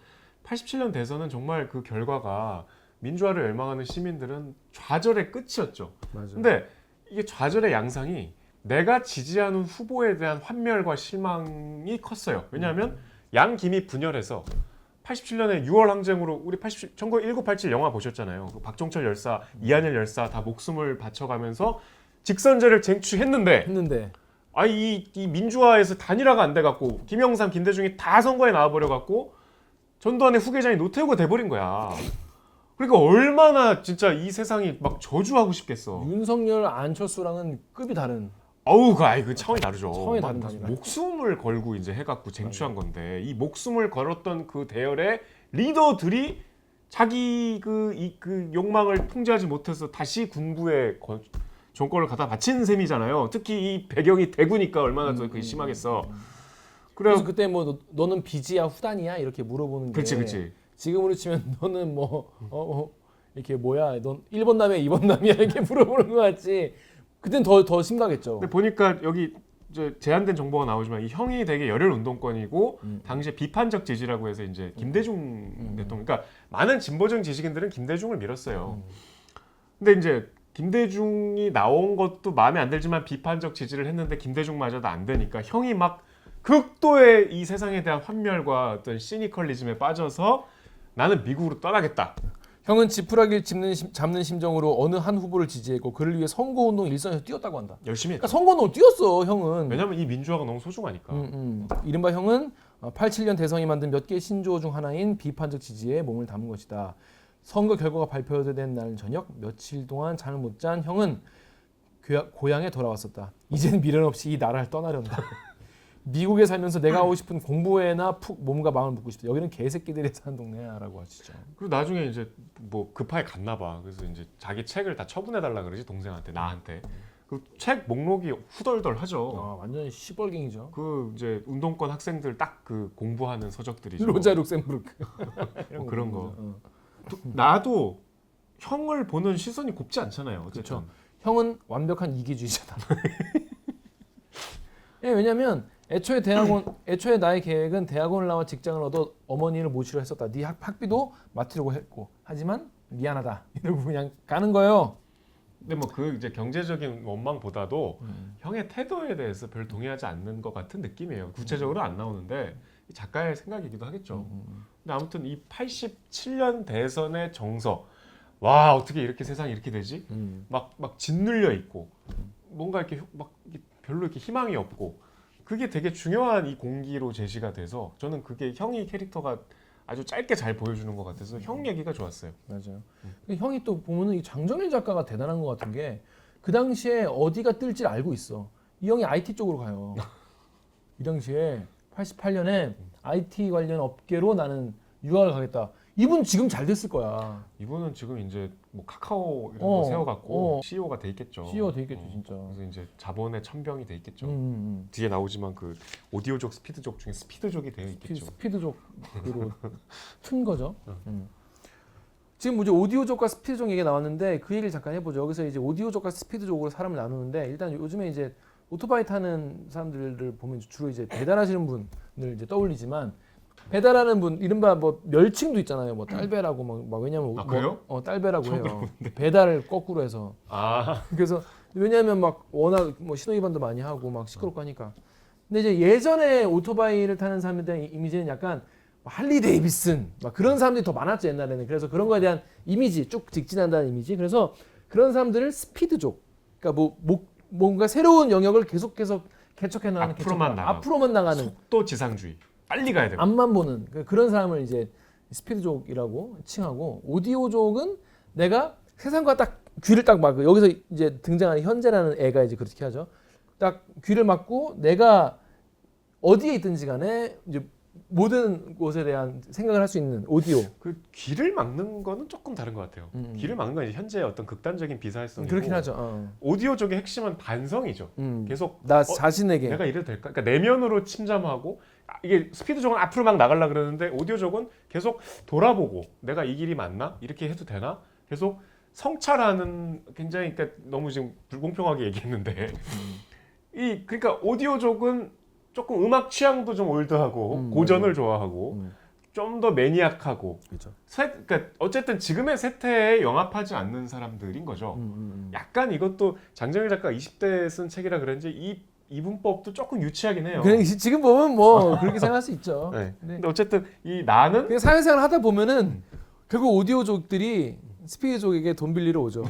87년 대선은 정말 그 결과가 민주화를 열망하는 시민들은 좌절의 끝이었죠. 맞아. 근데 이게 좌절의 양상이 내가 지지하는 후보에 대한 환멸과 실망이 컸어요. 왜냐하면 양김이 분열해서 87년에 6월 항쟁으로 우리 1987 영화 보셨잖아요. 그 박종철 열사, 이한열 열사 다 목숨을 바쳐가면서 직선제를 쟁취했는데 이 민주화에서 단일화가 안 돼갖고 김영삼, 김대중이 다 선거에 나와버려갖고 전두환의 후계자인 노태우가 돼버린 거야. 그러니까 얼마나 진짜 이 세상이 막 저주하고 싶겠어. 윤석열, 안철수랑은 급이 다른. 어우, 그 차원이 다르죠. 차원이 다른 막 단위라. 목숨을 걸고 이제 해갖고 쟁취한 건데 이 목숨을 걸었던 그 대열의 리더들이 자기 그 욕망을 통제하지 못해서 다시 군부에 정권을 갖다 바친 셈이잖아요. 특히 이 배경이 대구니까 얼마나 더 그게 심하겠어. 그래서 그때 뭐 너는 비지야 후단이야 이렇게 물어보는 게. 그렇지. 지금으로 치면 너는 뭐 이렇게 뭐야? 넌 1번 남이야, 2번 남이야 이렇게 물어보는 거 같지. 그땐 더 심각했죠. 근데 보니까 여기 이제 제한된 정보가 나오지만 이 형이 되게 열혈 운동권이고 당시에 비판적 지지라고 해서 이제 김대중 대통령, 그러니까 많은 진보적 지식인들은 김대중을 밀었어요. 근데 이제 김대중이 나온 것도 마음에 안 들지만 비판적 지지를 했는데 김대중마저도 안 되니까 형이 막 극도의 이 세상에 대한 환멸과 어떤 시니컬리즘에 빠져서 나는 미국으로 떠나겠다. 형은 지푸라기를 잡는 심정으로 어느 한 후보를 지지했고 그를 위해 선거운동 일선에서 뛰었다고 한다. 열심히 했죠. 그러니까 선거운동 뛰었어 형은. 왜냐면 이 민주화가 너무 소중하니까. 이른바 형은 87년 대선이 만든 몇 개의 신조어 중 하나인 비판적 지지에 몸을 담은 것이다. 선거 결과가 발표된 날 저녁 며칠 동안 잠을 못 잔 형은 고향에 돌아왔었다. 이젠 미련 없이 이 나라를 떠나련다. 미국에 살면서 내가 하고 싶은 공부에나 푹 몸과 마음을 묻고 싶다. 여기는 개새끼들이 사는 동네야라고 하시죠. 그리고 나중에 이제 뭐 급하게 갔나 봐. 그래서 이제 자기 책을 다 처분해 달라 그러지 동생한테, 나한테. 그 책 목록이 후덜덜하죠. 완전 시벌갱이죠. 그 이제 운동권 학생들 딱 그 공부하는 서적들이죠. 로자 룩셈부르크 뭐 그런 거. 나도 형을 보는 시선이 곱지 않잖아요. 어쨌든. 그렇죠. 형은 완벽한 이기주의자다. 왜냐면 애초에 나의 계획은 대학원을 나와 직장을 얻어 어머니를 모시려 했었다. 네 학비도 맡으려고 했고 하지만 미안하다 이러고 그냥 가는 거예요. 근데 뭐 그 이제 경제적인 원망보다도 형의 태도에 대해서 별 동의하지 않는 것 같은 느낌이에요. 구체적으로 안 나오는데 작가의 생각이기도 하겠죠. 근데 아무튼 이 87년 대선의 정서, 와 어떻게 이렇게 세상이 이렇게 되지? 막 짓눌려 있고 뭔가 이렇게 별로 이렇게 희망이 없고. 그게 되게 중요한 이 공기로 제시가 돼서 저는 그게 형이 캐릭터가 아주 짧게 잘 보여주는 것 같아서 형 얘기가 좋았어요. 맞아요. 형이 또 보면은 이 장정일 작가가 대단한 것 같은 게 그 당시에 어디가 뜰지 알고 있어. 이 형이 IT 쪽으로 가요. 이 당시에 88년에 IT 관련 업계로 나는 유학을 가겠다. 이분 지금 잘 됐을 거야. 이분은 지금 이제 뭐 카카오 이런 거 세워갖고 CEO가 돼 있겠죠. CEO가 돼 있겠죠, 진짜. 그래서 이제 자본의 천병이 돼 있겠죠. 음. 뒤에 나오지만 그 오디오족, 스피드족 중에 스피드족이 되어 있겠죠. 스피드족으로 튼 거죠. 지금 이제 오디오족과 스피드족 얘기 나왔는데 그 얘기를 잠깐 해보죠. 여기서 이제 오디오족과 스피드족으로 사람을 나누는데 일단 요즘에 이제 오토바이 타는 사람들을 보면 주로 이제 배달하시는 분을 이제 떠올리지만 배달하는 분 이른바 뭐 멸칭도 있잖아요. 뭐 딸배라고 막 왜냐면 그래요? 딸배라고 해요. 배달을 거꾸로 해서. 그래서 왜냐하면 막 워낙 뭐 신호위반도 많이 하고 막 시끄럽고 하니까. 근데 이제 예전에 오토바이를 타는 사람에 대한 이미지는 약간 할리 데이비슨 막 그런 사람들이 더 많았죠 옛날에는. 그래서 그런 거에 대한 이미지 쭉 직진한다는 이미지. 그래서 그런 사람들을 스피드족. 그러니까 뭔가 새로운 영역을 계속해서 개척해 나가는 앞으로만 나가는 속도 지상주의. 빨리 가야 되고. 앞만 보는 그런 사람을 이제 스피드족이라고 칭하고 오디오족은 내가 세상과 딱 귀를 딱 막고 여기서 이제 등장하는 현재라는 애가 이제 그렇게 하죠. 딱 귀를 막고 내가 어디에 있든지 간에 이제 모든 곳에 대한 생각을 할 수 있는 오디오. 그 귀를 막는 거는 조금 다른 것 같아요. 귀를 막는 건 이제 현재의 어떤 극단적인 비사회성이고 그렇긴 하죠. 오디오족의 핵심은 반성이죠. 계속 나 자신에게 내가 이래도 될까? 그러니까 내면으로 침잠하고 이게 스피드족은 앞으로 막 나가려 그러는데 오디오족은 계속 돌아보고 내가 이 길이 맞나? 이렇게 해도 되나? 계속 성찰하는 굉장히 그러니까 너무 지금 불공평하게 얘기했는데 그러니까 오디오족은 조금 음악 취향도 좀 올드하고 고전을 좋아하고 좀 더 매니악하고 그렇죠. 그러니까 어쨌든 지금의 세태에 영합하지 않는 사람들인 거죠. 약간 이것도 장정일 작가 20대에 쓴 책이라 그런지 이 문법도 조금 유치하긴 해요. 그냥 지금 보면 뭐 그렇게 생각할 수 있죠. 네. 근데 어쨌든 이 나는 그냥 사회생활 하다 보면은 결국 오디오족들이 스피드족에게 돈 빌리러 오죠.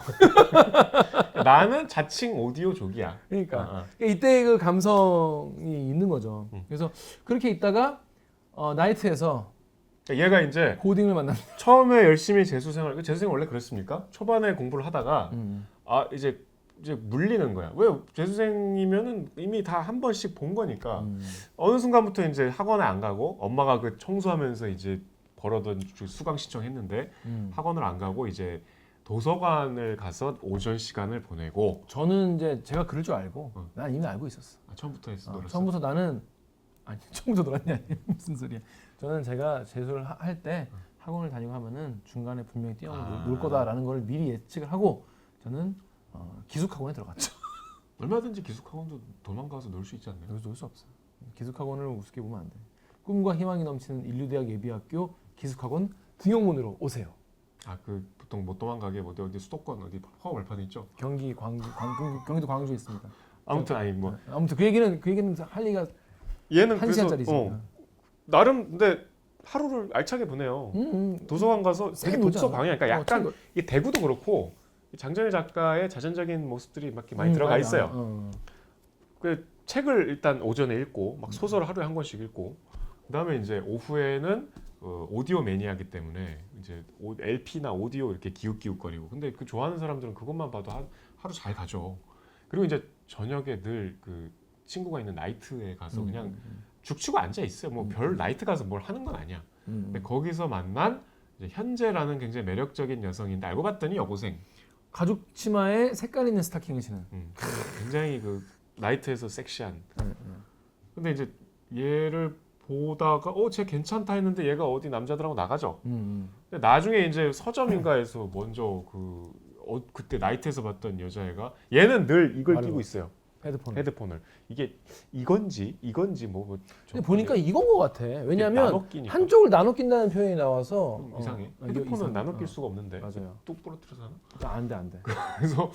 나는 자칭 오디오족이야. 그러니까 이때 그 감성이 있는 거죠. 그래서 그렇게 있다가 나이트에서 얘가 이제 고딩을 만납니다. 처음에 열심히 재수생활 원래 그랬습니까? 초반에 공부를 하다가 이제 물리는 거야. 왜 재수생이면은 이미 다 한 번씩 본 거니까 어느 순간부터 이제 학원에 안 가고 엄마가 그 청소하면서 이제 벌어둔 수강 신청했는데 학원을 안 가고 이제 도서관을 가서 오전 시간을 보내고 저는 이제 제가 그럴 줄 알고 난 이미 알고 있었어. 처음부터 했어. 놀았어? 처음부터 나는 처음부터 놀았냐 무슨 소리야. 저는 제가 재수를 할 때 학원을 다니고 하면은 중간에 분명히 뛰어놀 놀 거다라는 걸 미리 예측을 하고 저는 기숙학원에 들어갔죠. 얼마든지 기숙학원도 도망가서 놀 수 있지 않나요? 여기서 놀 수 없어요. 기숙학원을 우습게 보면 안 돼. 꿈과 희망이 넘치는 인류대학 예비학교 기숙학원 등용문으로 오세요. 그 보통 못 도망가게 어디 수도권 어디 허허 발판에 있죠. 경기도 광주에 있습니다. 아무튼 아무튼 그 얘기는 할 얘기가 얘는 한 시간짜리죠. 나름 근데 하루를 알차게 보내요. 도서관 가서 되게 독서 광야. 그러니까 약간 이 대구도 그렇고 장정일 작가의 자전적인 모습들이 막 많이 들어가 있어요. 그 책을 일단 오전에 읽고 막 소설을 하루에 한 권씩 읽고 그다음에 이제 오후에는 오디오 매니아이기 때문에 이제 LP나 오디오 이렇게 기웃기웃거리고 근데 그 좋아하는 사람들은 그것만 봐도 하루 잘 가죠. 그리고 이제 저녁에 늘 그 친구가 있는 나이트에 가서 그냥 죽치고 앉아 있어요. 뭐 별 나이트 가서 뭘 하는 건 아니야. 근데 거기서 만난 이제 현재라는 굉장히 매력적인 여성인데 알고 봤더니 여고생. 가죽 치마에 색깔 있는 스타킹을 신은. 굉장히 그 나이트에서 섹시한. 근데 이제 얘를 보다가 쟤 괜찮다 했는데 얘가 어디 남자들하고 나가죠. 근데 나중에 이제 서점인가에서 먼저 그때 나이트에서 봤던 여자애가 얘는 늘 이걸 끼고 있어요. 헤드폰을. 이게 이건지 뭐. 근데 보니까 이건 것 같아. 왜냐하면 나눠 끼니까. 한쪽을 나눠 낀다는 표현이 나와서 이상해. 헤드폰은 나눠 낄 수가 없는데. 맞아요. 뚝 부러뜨려서 하나? 안 돼. 그래서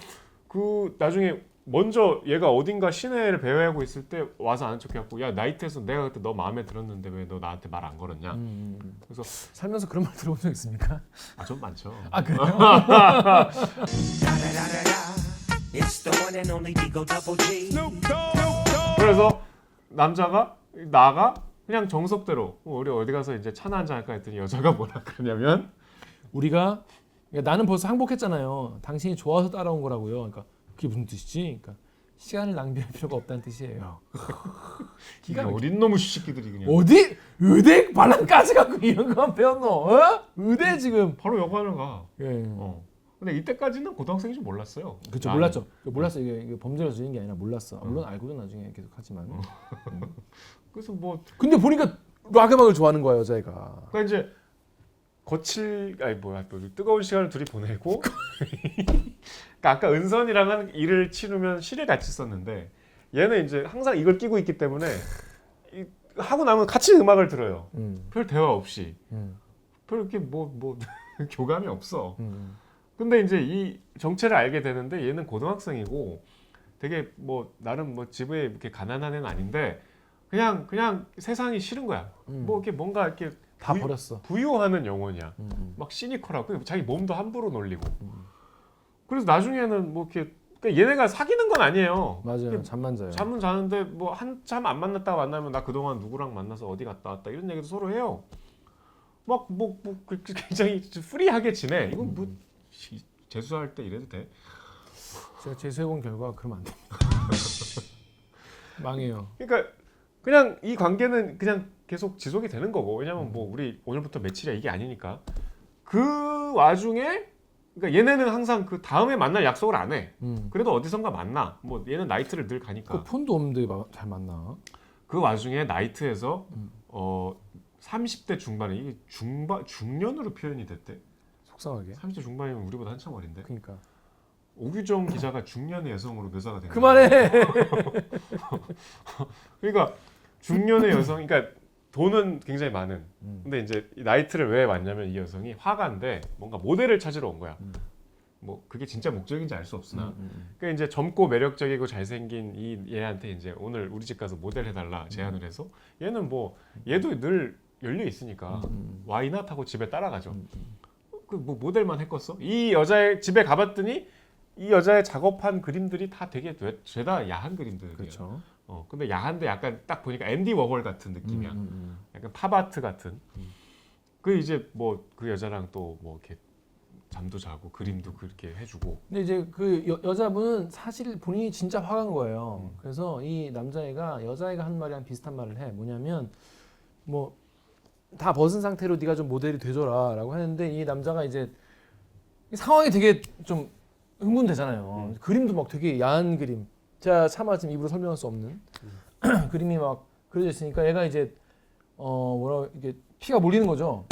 그 나중에 먼저 얘가 어딘가 시내를 배회하고 있을 때 와서 아는 척해갖고 야 나이트에서 내가 그때 너 마음에 들었는데 왜 너 나한테 말 안 걸었냐. 그래서 살면서 그런 말 들어본 적 있습니까? 좀 많죠. 그래요? 그래서 남자가 나가 그냥 정석대로 우리 어디 가서 이제 차나 한잔 할까 했더니 여자가 뭐라 그러냐면 우리가 나는 벌써 항복했잖아요. 당신이 좋아서 따라온 거라고요. 그러니까 그게 무슨 뜻이지? 그러니까 시간을 낭비할 필요가 없다는 뜻이에요. 기가 어린 놈의 시끼들이 그냥 어디 의대 반란까지 갖고 이런 거 배웠노? 의대 지금 바로 여관을 가. 예. 근데 이때까지는 고등학생인 줄 몰랐어요. 그렇죠. 몰랐죠. 몰랐어. 이게 범죄를 저지른 게 아니라 몰랐어. 물론 알고는 나중에 계속 하지만. 그래서 뭐 근데 보니까 락 음악을 좋아하는 거야 여자애가. 그러니까 이제 뜨거운 시간을 둘이 보내고 그러니까 아까 은선이랑은 일을 치르면 시를 같이 썼는데 얘는 이제 항상 이걸 끼고 있기 때문에 하고 나면 같이 음악을 들어요. 별 대화 없이 별 이렇게 뭐 교감이 없어. 근데 이제 이 정체를 알게 되는데 얘는 고등학생이고 되게 뭐 나름 뭐 집에 이렇게 가난한 애는 아닌데 그냥 세상이 싫은 거야. 뭐 이렇게 뭔가 이렇게 다 버렸어. 부유하는 영혼이야. 막 시니컬하고 자기 몸도 함부로 놀리고. 그래서 나중에는 뭐 이렇게 그러니까 얘네가 사귀는 건 아니에요. 맞아요. 잠만 자요. 잠은 자는데 뭐 한참 안 만났다가 만나면 나 그동안 누구랑 만나서 어디 갔다 왔다 이런 얘기도 서로 해요. 막 굉장히 프리하게 지내. 이건 뭐 재수할 때 이래도 돼? 제가 재수해본 결과 그러면 안 됩니다. 망해요. 그러니까 그냥 이 관계는 그냥 계속 지속이 되는 거고 왜냐면 뭐 우리 오늘부터 며칠이야 이게 아니니까 그 와중에 그러니까 얘네는 항상 그 다음에 만날 약속을 안 해. 그래도 어디선가 만나. 뭐 얘는 나이트를 늘 가니까. 그 폰도 없는데 잘 만나. 그 와중에 나이트에서 30대 중반에 이게 중년으로 표현이 됐대. 속상하게. 30대 중반이면 우리보다 한참 어린데. 그러니까. 오규정 기자가 중년의 여성으로 묘사가 된 거야. 그만해. 그러니까 중년의 여성, 그러니까 돈은 굉장히 많은. 근데 이제 이 나이트를 왜 왔냐면 이 여성이 화가인데 뭔가 모델을 찾으러 온 거야. 뭐 그게 진짜 목적인지 알 수 없으나. 그러니까 이제 젊고 매력적이고 잘생긴 이 얘한테 이제 오늘 우리 집 가서 모델 해달라 제안을 해서 얘는 뭐 얘도 늘 열려 있으니까 와이낫 하고 집에 따라가죠. 그 뭐 모델만 했겠어? 이 여자의 집에 가봤더니 이 여자의 작업한 그림들이 다 되게 죄다 야한 그림들이에요. 그렇죠. 근데 야한데 약간 딱 보니까 앤디 워홀 같은 느낌이야. 약간 팝아트 같은. 그 이제 뭐 그 여자랑 또 뭐 이렇게 잠도 자고 그림도 그렇게 해주고. 근데 이제 그 여자분은 사실 본인이 진짜 화간 거예요. 그래서 이 남자애가 여자애가 한 말이랑 비슷한 말을 해. 뭐냐면 뭐 다 벗은 상태로 네가 좀 모델이 돼줘라라고 하는데 이 남자가 이제 상황이 되게 좀 흥분되잖아요. 그림도 막 되게 야한 그림. 제가 차마 지금 입으로 설명할 수 없는 그림이 막 그려져 있으니까 얘가 이제 뭐라 이게 피가 몰리는 거죠.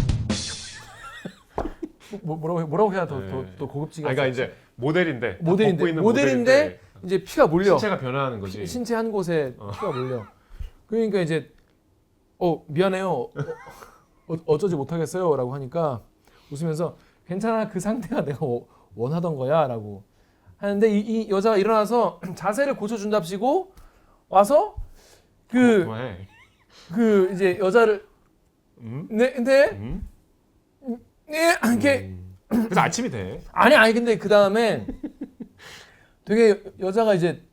뭐라고 해야 더 고급지게. 그러니까 이제 모델인데 모델인데 이제 피가 몰려. 신체가 변화하는 거지. 신체 한 곳에 피가 몰려. 그러니까 이제 미안해요. 어쩌지 못하겠어요라고 하니까 웃으면서 괜찮아 그 상태가 내가 원하던 거야라고 하는데 이 여자가 일어나서 자세를 고쳐준답시고 와서 그 이제 여자를 네 이렇게 그래서 아침이 돼. 아니 근데 그 다음에 되게 여자가 이제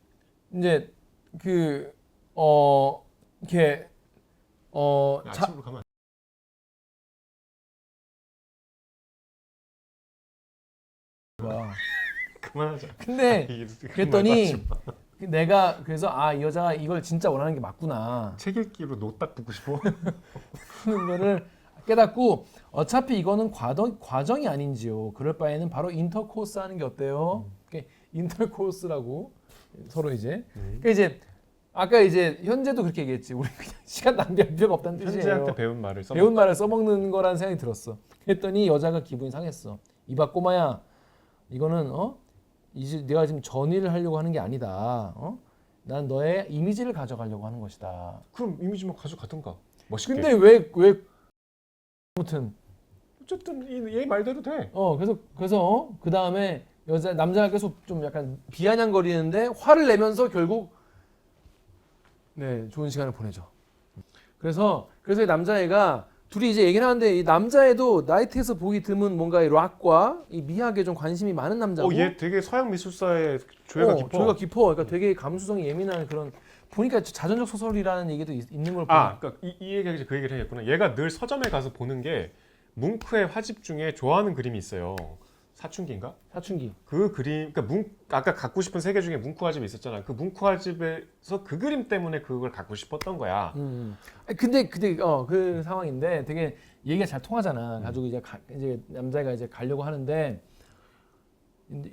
그 이렇게 아침으로 가면 그만하자. 근데 그랬더니 내가 그래서 이 여자가 이걸 진짜 원하는 게 맞구나. 책 읽기로 노딱 붙고 싶어. 하는 거를 깨닫고 어차피 이거는 과정이 아닌지요. 그럴 바에는 바로 인터코스 하는 게 어때요? 인터코스라고 서로 이제. 그러니까 이제 아까 이제 현재도 그렇게 얘기했지. 우리 그냥 시간 낭비할 필요가 없다는 뜻이에요. 현재한테 배운 말을 써먹는 거라는 생각이 들었어. 그랬더니 여자가 기분이 상했어. 이봐 꼬마야, 이거는 이제 내가 지금 전의를 하려고 하는 게 아니다. 난 너의 이미지를 가져가려고 하는 것이다. 그럼 이미지만 가져가든가. 멋있게. 근데 왜 아무튼 어쨌든 얘 말대로 돼. 그래서 그 다음에 남자가 계속 좀 약간 비아냥거리는데 화를 내면서 결국 좋은 시간을 보내죠. 그래서 이 남자애가 둘이 이제 얘기를 하는데 이 남자애도 나이트에서 보기 드문 뭔가 이 락과 이 미학에 좀 관심이 많은 남자고. 얘 되게 서양 미술사에 조예가 깊어. 조예가 깊어. 그러니까 되게 감수성이 예민한 그런. 보니까 자전적 소설이라는 얘기도 있는 걸 보니까. 그러니까 이 얘기 그 얘기를 해야겠구나. 얘가 늘 서점에 가서 보는 게 뭉크의 화집 중에 좋아하는 그림이 있어요. 사춘기인가? 사춘기. 그 그림, 그러니까 아까 갖고 싶은 세계 중에 뭉크 화집이 있었잖아. 그 뭉크 화집에서 그 그림 때문에 그걸 갖고 싶었던 거야. 근데 그 상황인데 되게 얘기가 잘 통하잖아. 가지고 이제 남자가 이제 가려고 하는데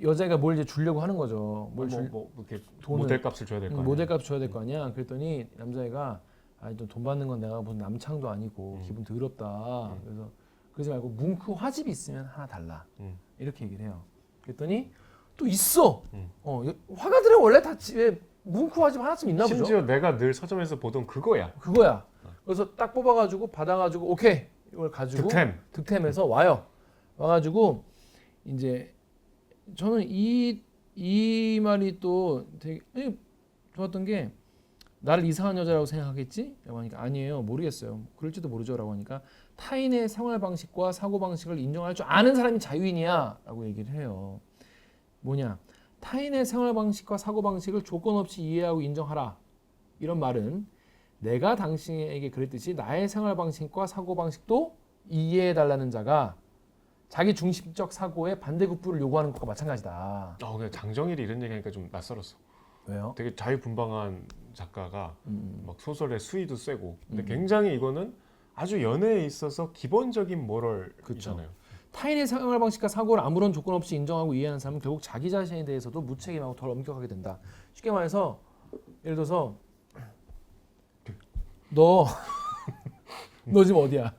여자가 뭘 이제 주려고 하는 거죠. 이렇게 모델값을 줘야 될 거 아니야. 모델값 줘야 될 거 아니야. 그랬더니 남자애가 돈 받는 건 내가 무슨 남창도 아니고 기분 더럽다. 그래서 그러지 말고 뭉크 화집이 있으면 하나 달라. 이렇게 얘기를 해요. 그랬더니 또 있어. 화가들은 원래 다 집에 뭉크 화집 하나쯤 있나 보죠. 심지어 내가 늘 서점에서 보던 그거야. 그래서 딱 뽑아가지고 받아가지고 오케이 이걸 가지고 득템해서 와요. 와가지고 이제 저는 이 말이 또 되게 좋았던 게 나를 이상한 여자라고 생각하겠지? 라고 하니까 아니에요. 모르겠어요. 그럴지도 모르죠. 라고 하니까 타인의 생활 방식과 사고 방식을 인정할 줄 아는 사람이 자유인이야. 라고 얘기를 해요. 뭐냐? 타인의 생활 방식과 사고 방식을 조건 없이 이해하고 인정하라. 이런 말은 내가 당신에게 그랬듯이 나의 생활 방식과 사고 방식도 이해해 달라는 자가 자기 중심적 사고에 반대급부를 요구하는 것과 마찬가지다. 그냥 장정일이 이런 얘기하니까 좀 낯설었어. 왜요? 되게 자유분방한 작가가 막 소설의 수위도 세고 근데 음. 굉장히 이거는 아주 연애에 있어서 기본적인 모럴이잖아요. 타인의 생활 방식과 사고를 아무런 조건 없이 인정하고 이해하는 사람은 결국 자기 자신에 대해서도 무책임하고 덜 엄격하게 된다. 쉽게 말해서 예를 들어서 너 지금 어디야?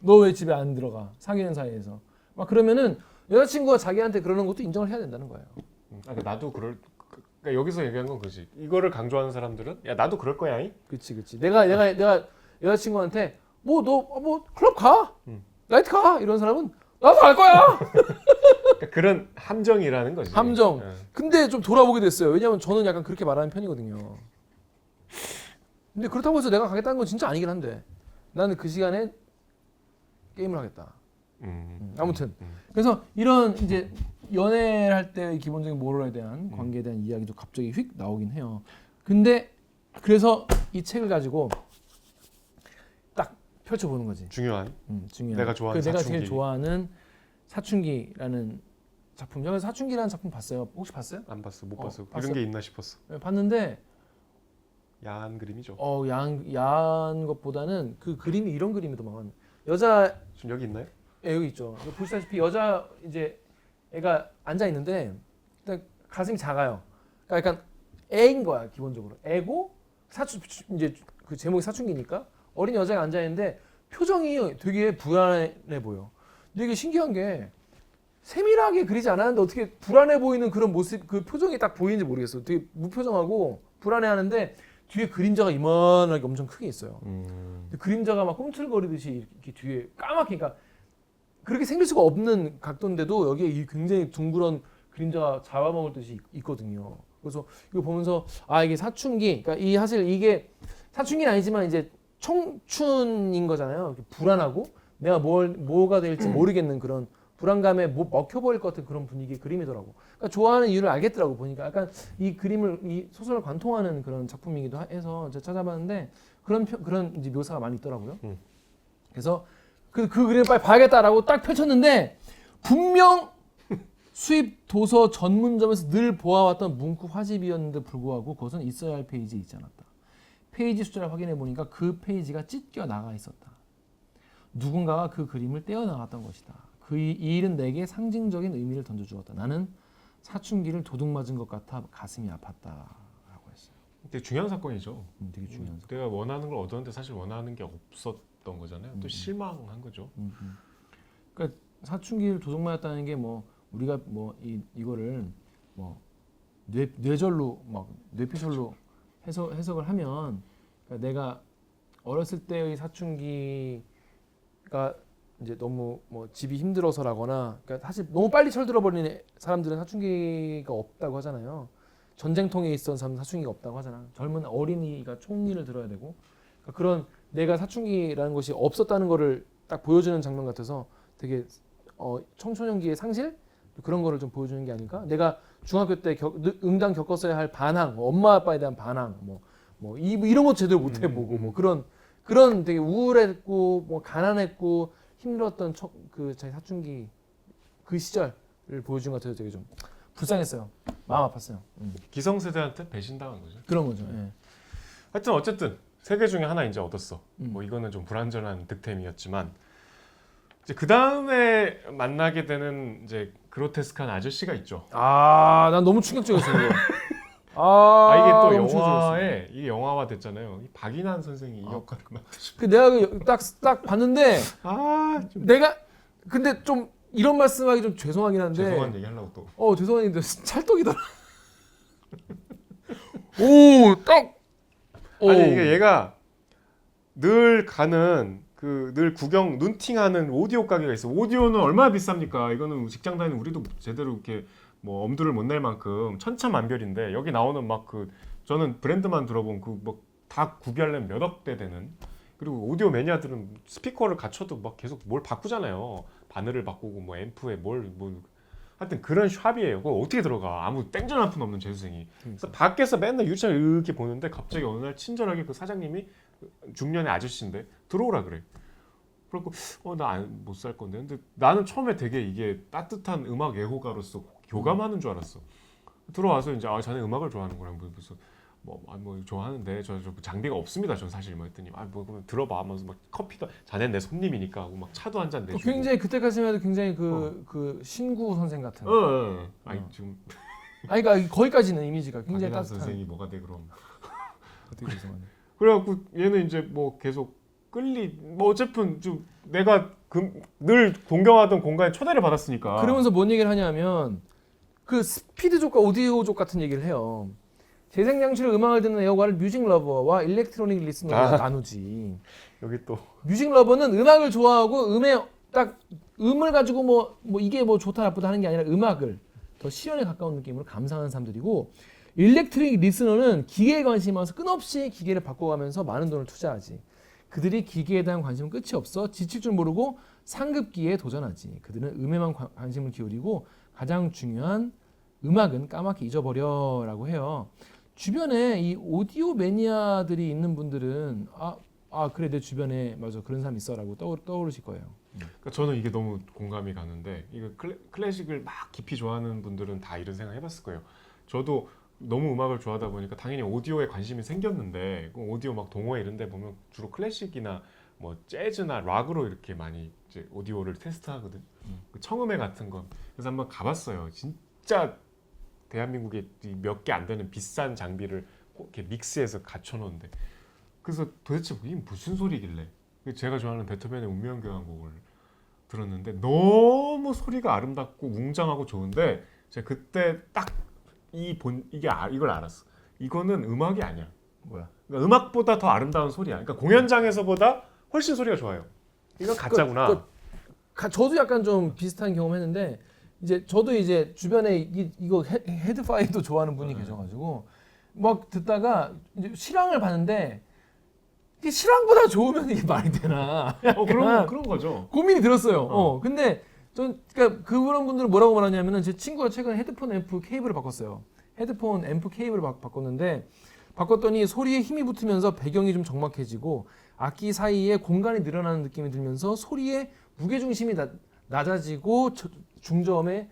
너 왜 집에 안 들어가? 사귀는 사이에서 막 그러면은 여자친구가 자기한테 그러는 것도 인정을 해야 된다는 거예요. 그러니까 나도 그러니까 여기서 얘기한 건 그지. 이거를 강조하는 사람들은 야 나도 그럴 거야잉. 그치. 내가 여자친구한테 너 클럽 가, 나이트 가 이런 사람은 나도 갈 거야. 그러니까 그런 함정이라는 거지. 함정. 예. 근데 좀 돌아보게 됐어요. 왜냐면 저는 약간 그렇게 말하는 편이거든요. 근데 그렇다고 해서 내가 가겠다는 건 진짜 아니긴 한데 나는 그 시간에 게임을 하겠다. 아무튼 그래서 이런 이제 연애를 할 때 기본적인 모럴에 대한 관계에 대한 이야기도 갑자기 휙 나오긴 해요. 근데 그래서 이 책을 가지고 딱 펼쳐보는 거지. 중요한. 중요한. 내가 좋아하는 내가 사춘기. 제일 좋아하는 사춘기라는 작품. 제가 사춘기라는 작품 봤어요. 혹시 봤어요? 안 봤어, 못 봤어. 봤어? 이런 게 있나 싶었어. 네, 봤는데 야한 그림이죠. 야한 것보다는 그 그림이 이런 그림이더만. 여자 지금 여기 있나요? 여기 있죠. 보시다시피 여자 이제 애가 앉아 있는데 일단 가슴이 작아요. 그러니까 약간 애인 거야 기본적으로. 애고 이제 그 제목이 사춘기니까 어린 여자가 앉아 있는데 표정이 되게 불안해 보여. 근데 이게 신기한 게 세밀하게 그리지 않았는데 어떻게 불안해 보이는 그런 모습, 그 표정이 딱 보이는지 모르겠어. 되게 무표정하고 불안해하는데 뒤에 그림자가 이만하게 엄청 크게 있어요. 근데 그림자가 막 꿈틀거리듯이 이렇게 뒤에 까맣게, 그러니까 그렇게 생길 수가 없는 각도인데도 여기에 이 굉장히 둥그런 그림자가 잡아먹을 듯이 있거든요. 그래서 이거 보면서 이게 사춘기, 그러니까 이 사실 이게 사춘기는 아니지만 이제 청춘인 거잖아요. 불안하고 내가 뭐가 될지 모르겠는 그런 불안감에 먹혀버릴 것 같은 그런 분위기의 그림이더라고. 그러니까 좋아하는 이유를 알겠더라고 보니까. 약간 이 그림을, 이 소설을 관통하는 그런 작품이기도 해서 제가 찾아봤는데 그런 이제 묘사가 많이 있더라고요. 그래서 그 그림을 빨리 봐야겠다라고 딱 펼쳤는데 분명 수입 도서 전문점에서 늘 보아왔던 문구 화집이었는데 불구하고 그것은 있어야 할 페이지에 있지 않았다. 페이지 숫자를 확인해 보니까 그 페이지가 찢겨 나가 있었다. 누군가가 그 그림을 떼어 나갔던 것이다. 이 일은 내게 상징적인 의미를 던져주었다. 나는 사춘기를 도둑 맞은 것 같아 가슴이 아팠다라고 했어요. 되게 중요한 사건이죠. 되게 중요한 사건. 내가 원하는 걸 얻었는데 사실 원하는 게 없었던 거잖아요. 또 실망한 거죠. 그러니까 사춘기를 도둑 맞았다는 게 뭐 우리가 뭐 이거를 뭐 뇌절로 막 뇌피셜로 해석을 하면, 그러니까 내가 어렸을 때의 사춘기가 이제 너무 뭐 집이 힘들어서라거나, 그러니까 사실 너무 빨리 철들어버리는 사람들은 사춘기가 없다고 하잖아요. 전쟁통에 있던 사람은 사춘기가 없다고 하잖아. 젊은 어린이가 총리를 들어야 되고, 그러니까 그런 내가 사춘기라는 것이 없었다는 거를 딱 보여주는 장면 같아서 되게 청소년기의 상실? 그런 거를 좀 보여주는 게 아닐까? 내가 중학교 때 응당 겪었어야 할 반항, 엄마 아빠에 대한 반항, 이런 거 제대로 못 해보고, 뭐 그런 되게 우울했고, 뭐 가난했고, 힘들었던 그 자기 사춘기 그 시절을 보여준 것 같아서 되게 좀 불쌍했어요. 마음 아팠어요. 기성세대한테 배신당한 거죠. 그런 거죠. 예. 하여튼 어쨌든 세 개 중에 하나 이제 얻었어. 뭐 이거는 좀 불완전한 득템이었지만 이제 그 다음에 만나게 되는 이제 그로테스크한 아저씨가 있죠. 난 너무 충격적이었어요. 이거. 이게 또 너무 영화에 이 영화화 됐잖아요. 이 박인환 선생이 이 역할을 맡으시고. 그 내가 딱 봤는데 좀 내가 근데 좀 이런 말씀하기 좀 죄송하긴 한데, 죄송한 얘기 하려고 또. 죄송한데 찰떡이더라. 아니 이게 얘가 늘 가는 늘 구경 눈팅하는 오디오 가게가 있어. 오디오는 얼마나 비쌉니까? 이거는 직장 다니는 우리도 제대로 이렇게 뭐 엄두를 못 낼 만큼 천차만별인데 여기 나오는 막 그 저는 브랜드만 들어본 그 뭐 다 구비하려면 몇억 대 되는. 그리고 오디오 매니아들은 스피커를 갖춰도 막 계속 뭘 바꾸잖아요. 바늘을 바꾸고 뭐 앰프에 뭐 하여튼 그런 샵이에요. 그거 어떻게 들어가? 아무 땡전 한 푼 없는 재수생이. 그래서 밖에서 맨날 유리창을 이렇게 보는데 갑자기 어느 날 친절하게 그 사장님이 중년의 아저씨인데 들어오라 그래. 그리고 나 못 살 건데. 근데 나는 처음에 되게 이게 따뜻한 음악 애호가로서 교감하는 줄 알았어. 들어와서 이제 자네 음악을 좋아하는구나. 무슨 뭐 좋아하는데 저 장비가 없습니다. 전 사실 뭐 했더니 그러면 들어봐 하면서 막 커피도 자네는 내 손님이니까 하고 막 차도 한 잔 내주고. 굉장히 그때까지만 해도 굉장히 그 신구 선생 같은. 아니 지금 그러니까 거기까지는 이미지가 굉장히 박인환 따뜻한. 선생이 뭐가 돼 그럼. 어떻게 죄송하네. 그래갖고 얘는 이제 뭐 계속 뭐 어쨌든 좀 내가 늘 동경하던 공간에 초대를 받았으니까. 그러면서 뭔 얘기를 하냐면 그 스피드족과 오디오족 같은 얘기를 해요. 재생장치로 음악을 듣는 애호가를 뮤직 러버와 일렉트로닉 리스너로 나누지. 여기 또 뮤직 러버는 음악을 좋아하고 음을 가지고 뭐 이게 뭐 좋다 나쁘다 하는 게 아니라 음악을 더 실현에 가까운 느낌으로 감상하는 사람들이고, 일렉트릭 리스너는 기계에 관심이 많아서 끊없이 기계를 바꿔가면서 많은 돈을 투자하지. 그들이 기계에 대한 관심은 끝이 없어 지칠 줄 모르고 상급기에 도전하지. 그들은 음에만 관심을 기울이고 가장 중요한 음악은 까맣게 잊어버려라고 해요. 주변에 이 오디오 매니아들이 있는 분들은 그래 내 주변에 맞아 그런 사람 있어라고 떠오르실 거예요. 그러니까 저는 이게 너무 공감이 가는데, 이거 클래식을 막 깊이 좋아하는 분들은 다 이런 생각 해봤을 거예요. 저도 너무 음악을 좋아하다 보니까 당연히 오디오에 관심이 생겼는데, 오디오 막 동호회 이런 데 보면 주로 클래식이나 뭐 재즈나 락으로 이렇게 많이 이제 오디오를 테스트하거든. 그 청음회 같은 거. 그래서 한번 가봤어요. 진짜 대한민국에 몇 개 안 되는 비싼 장비를 이렇게 믹스해서 갖춰놓은데, 그래서 도대체 이게 무슨 소리길래 제가 좋아하는 베토벤의 운명교향곡을 들었는데 너무 소리가 아름답고 웅장하고 좋은데, 제가 그때 딱 이걸 알았어. 이거는 음악이 아니야. 뭐야? 그러니까 음악보다 더 아름다운 소리야. 그러니까 공연장에서보다 훨씬 소리가 좋아요. 이건 가짜구나. 저도 약간 좀 비슷한 경험했는데, 이제 저도 이제 주변에 이거 헤드파이도 좋아하는 분이 계셔가지고 막 듣다가 이제 실황을 봤는데, 이게 실황보다 좋으면 이게 말이 되나? 그런 거죠. 고민이 들었어요. 근데 그러니까 그런 분들은 뭐라고 말하냐면은, 제 친구가 최근에 헤드폰 앰프 케이블을 바꿨어요. 헤드폰 앰프 케이블을 바꿨는데, 바꿨더니 소리에 힘이 붙으면서 배경이 좀 적막해지고 악기 사이에 공간이 늘어나는 느낌이 들면서 소리의 무게중심이 낮아지고 중저음이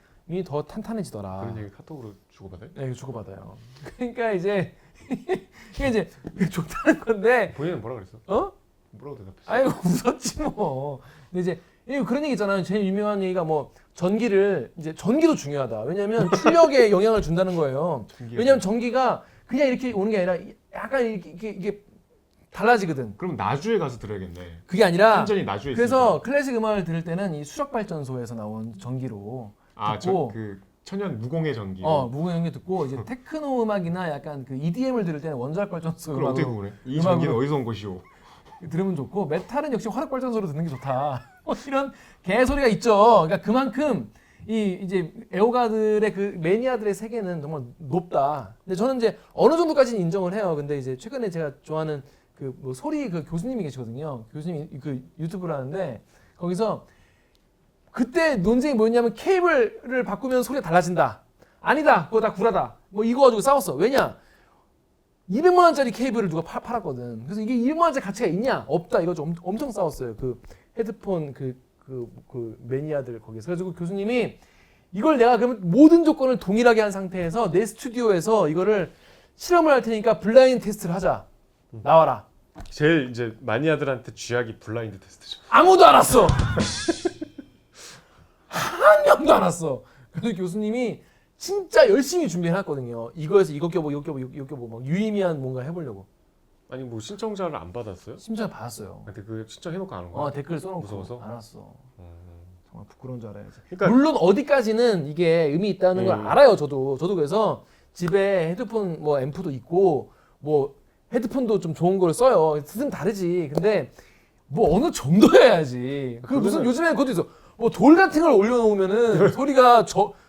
더 탄탄해지더라. 그런 얘기 카톡으로 주고받아요? 네, 주고받아요. 그러니까 이제 좋다는 건데. 본인은 뭐라 그랬어? 뭐라고 대답했어? 아이고 웃었지 뭐. 근데 이제 그런 얘기 있잖아요. 제일 유명한 얘기가 뭐 전기도 중요하다. 왜냐하면 출력에 영향을 준다는 거예요. 왜냐하면 전기가 그냥 이렇게 오는 게 아니라 약간 이게 달라지거든. 그럼 나주에 가서 들어야겠네. 그게 아니라 완전히 나주에 그래서 있으니까. 클래식 음악을 들을 때는 이 수력 발전소에서 나온 전기로 듣고, 그 천연 무공해 전기. 무공 연기 듣고, 이제 테크노 음악이나 약간 그 EDM을 들을 때는 원자력 발전소 그럼 어떻게 음악으로 구분해? 이 전기는 어디서 온 것이오? 들으면 좋고, 메탈은 역시 화력 발전소로 듣는 게 좋다. 이런 개소리가 있죠. 그러니까 그만큼 이제 애호가들의 그 매니아들의 세계는 정말 높다. 근데 저는 이제 어느 정도까지는 인정을 해요. 근데 이제 최근에 제가 좋아하는 그 뭐 소리 그 교수님이 계시거든요. 교수님이 그 유튜브를 하는데, 거기서 그때 논쟁이 뭐였냐면, 케이블을 바꾸면 소리가 달라진다. 아니다. 그거 다 구라다. 뭐 이거 가지고 싸웠어. 왜냐? 200만 원짜리 케이블을 누가 팔았거든. 그래서 이게 200만 원짜리 가치가 있냐? 없다. 이거 좀 엄청 싸웠어요. 그 헤드폰 그 매니아들 거기서. 그래가지고 교수님이 이걸 내가 그러면 모든 조건을 동일하게 한 상태에서 내 스튜디오에서 이거를 실험을 할 테니까 블라인드 테스트를 하자. 나와라. 제일 이제 마니아들한테 쥐약이 블라인드 테스트죠. 아무도 안 왔어. 한 명도 안 왔어. 그래서 교수님이 진짜 열심히 준비해놨거든요. 이거에서 이거 껴보, 이거 껴보, 이거 껴보, 막 유의미한 뭔가 해보려고. 아니 뭐 신청자를 안 받았어요? 심지어 받았어요. 근데 그 신청해놓고 안 온 거야? 댓글 써놓고 무서워서? 안 왔어. 정말 부끄러운 줄 알아야지. 그러니까 물론 어디까지는 이게 의미 있다는 걸 알아요. 저도 그래서 집에 헤드폰 뭐 앰프도 있고 뭐 헤드폰도 좀 좋은 걸 써요. 뜻은 다르지. 근데 뭐 어느 정도여야지. 그 무슨 요즘에는 그것도 있어. 뭐 돌 같은 걸 올려놓으면은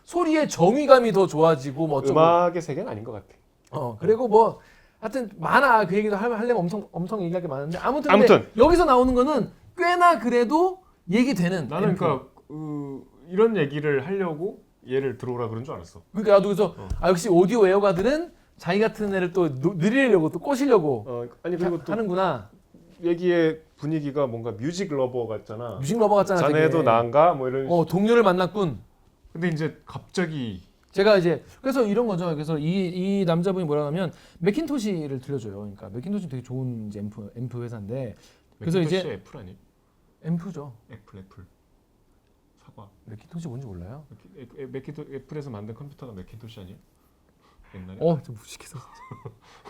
소리의 정의감이 더 좋아지고 뭐 어쩌고. 음악의 세계는 아닌 것 같아. 그리고 뭐 하여튼 많아. 그 얘기도 하려면 엄청 얘기할 게 많은데 아무튼 근데 여기서 나오는 거는 꽤나 그래도 얘기되는. 나는 앰프. 그러니까 이런 얘기를 하려고 얘를 들어오라 그런 줄 알았어. 그러니까 나도 그래서 역시 오디오 애호가들은 자기 같은 애를 또 늘리려고 또 꼬시려고 아니 그리고 또 하는구나. 얘기의 분위기가 뭔가 뮤직 러버 같잖아. 뮤직 러버 같잖아. 자네도 되게. 나은가 뭐 이런. 동료를 만났군. 근데 이제 갑자기 제가 이제 그래서 이런 거죠. 그래서 이 남자분이 뭐라 하면 맥킨토시를 들려줘요. 그러니까 맥킨토시 되게 좋은 이제 앰프 회사인데 그래서 이제 애플 아니? 앰프죠. 애플 사과. 맥킨토시 뭔지 몰라요? 애플에서 만든 컴퓨터가 맥킨토시 아니야? 옛날에. 좀 무식해서